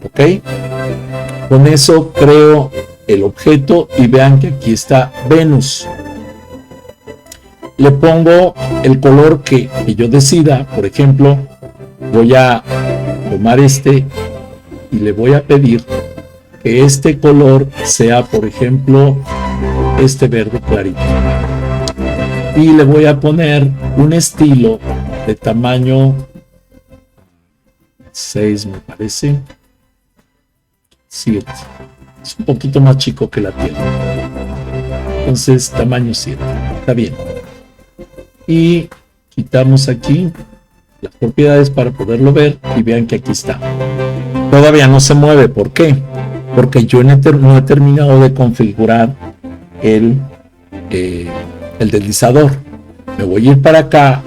¿Ok? Con eso creo el objeto y vean que aquí está Venus. Le pongo el color que yo decida. Por ejemplo, voy a tomar este y le voy a pedir que este color sea, por ejemplo, este verde clarito. Y le voy a poner un estilo de tamaño 6, me parece. 7. Es un poquito más chico que la Tierra. Entonces, tamaño 7. Está bien. Y quitamos aquí las propiedades para poderlo ver y vean que aquí está. Todavía no se mueve. ¿Por qué? Porque yo no he terminado de configurar el deslizador. Me voy a ir para acá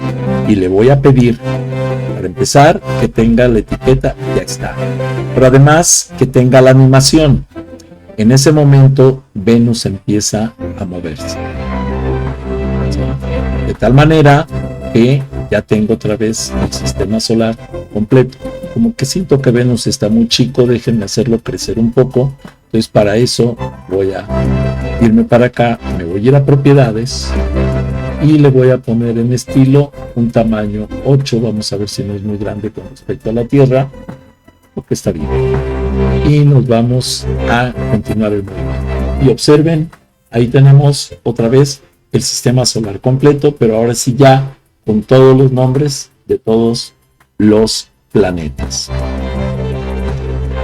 y le voy a pedir, para empezar, que tenga la etiqueta. Ya está. Pero además que tenga la animación. En ese momento Venus empieza a moverse. De tal manera que ya tengo otra vez el sistema solar completo. Como que siento que Venus está muy chico, déjenme hacerlo crecer un poco. Entonces para eso voy a irme para acá, me voy a ir a propiedades y le voy a poner en estilo un tamaño 8. Vamos a ver si no es muy grande con respecto a la Tierra, porque está bien. Y nos vamos a continuar el movimiento. Y observen, ahí tenemos otra vez el sistema solar completo, pero ahora sí ya con todos los nombres de todos los planetas.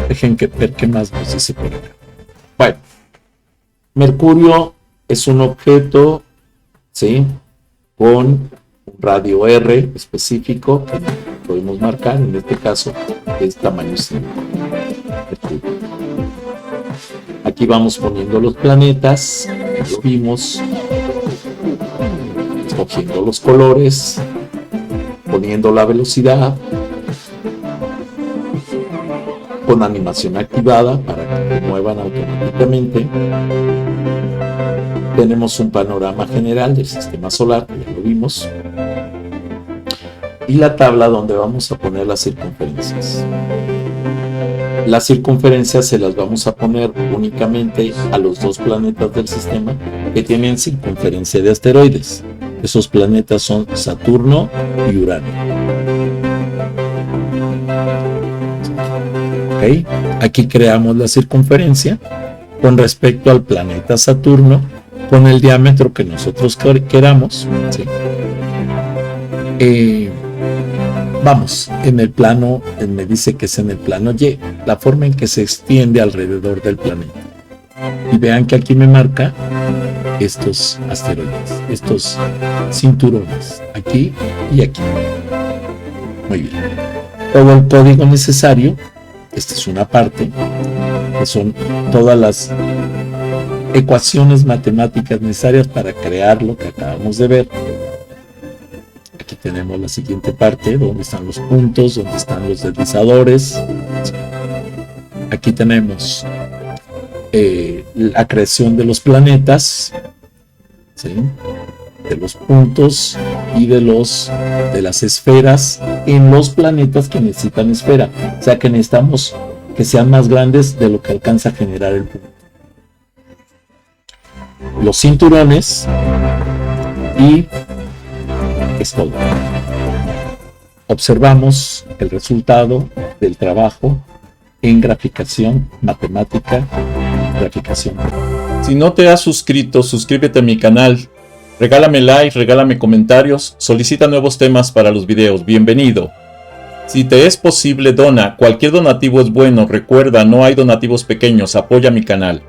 Dejen ver qué más nos dice por acá. Bueno, Mercurio es un objeto, ¿sí?, con un radio R específico que podemos marcar, en este caso es tamaño 5. Aquí vamos poniendo los planetas, lo vimos, escogiendo los colores, poniendo la velocidad, con animación activada para que se muevan automáticamente. Tenemos un panorama general del sistema solar, ya lo vimos, y la tabla donde vamos a poner las circunferencias. Las circunferencias se las vamos a poner únicamente a los dos planetas del sistema que tienen circunferencia de asteroides. Esos planetas son Saturno y Urano. ¿Okay? Aquí creamos la circunferencia con respecto al planeta Saturno con el diámetro que nosotros queramos, ¿sí? Vamos, en el plano, me dice que es en el plano Y, la forma en que se extiende alrededor del planeta. Y vean que aquí me marca estos asteroides, estos cinturones, aquí y aquí. Muy bien. Todo el código necesario, esta es una parte, que son todas las ecuaciones matemáticas necesarias para crear lo que acabamos de ver. Aquí tenemos la siguiente parte, donde están los puntos, donde están los deslizadores. Aquí tenemos la creación de los planetas, ¿sí?, de los puntos y de las esferas en los planetas que necesitan esfera. O sea que necesitamos que sean más grandes de lo que alcanza a generar el punto. Los cinturones y es todo. Observamos el resultado del trabajo en graficación matemática, graficación. Si no te has suscrito, suscríbete a mi canal. Regálame like, regálame comentarios, solicita nuevos temas para los videos. Bienvenido. Si te es posible, dona. Cualquier donativo es bueno. Recuerda, no hay donativos pequeños. Apoya mi canal.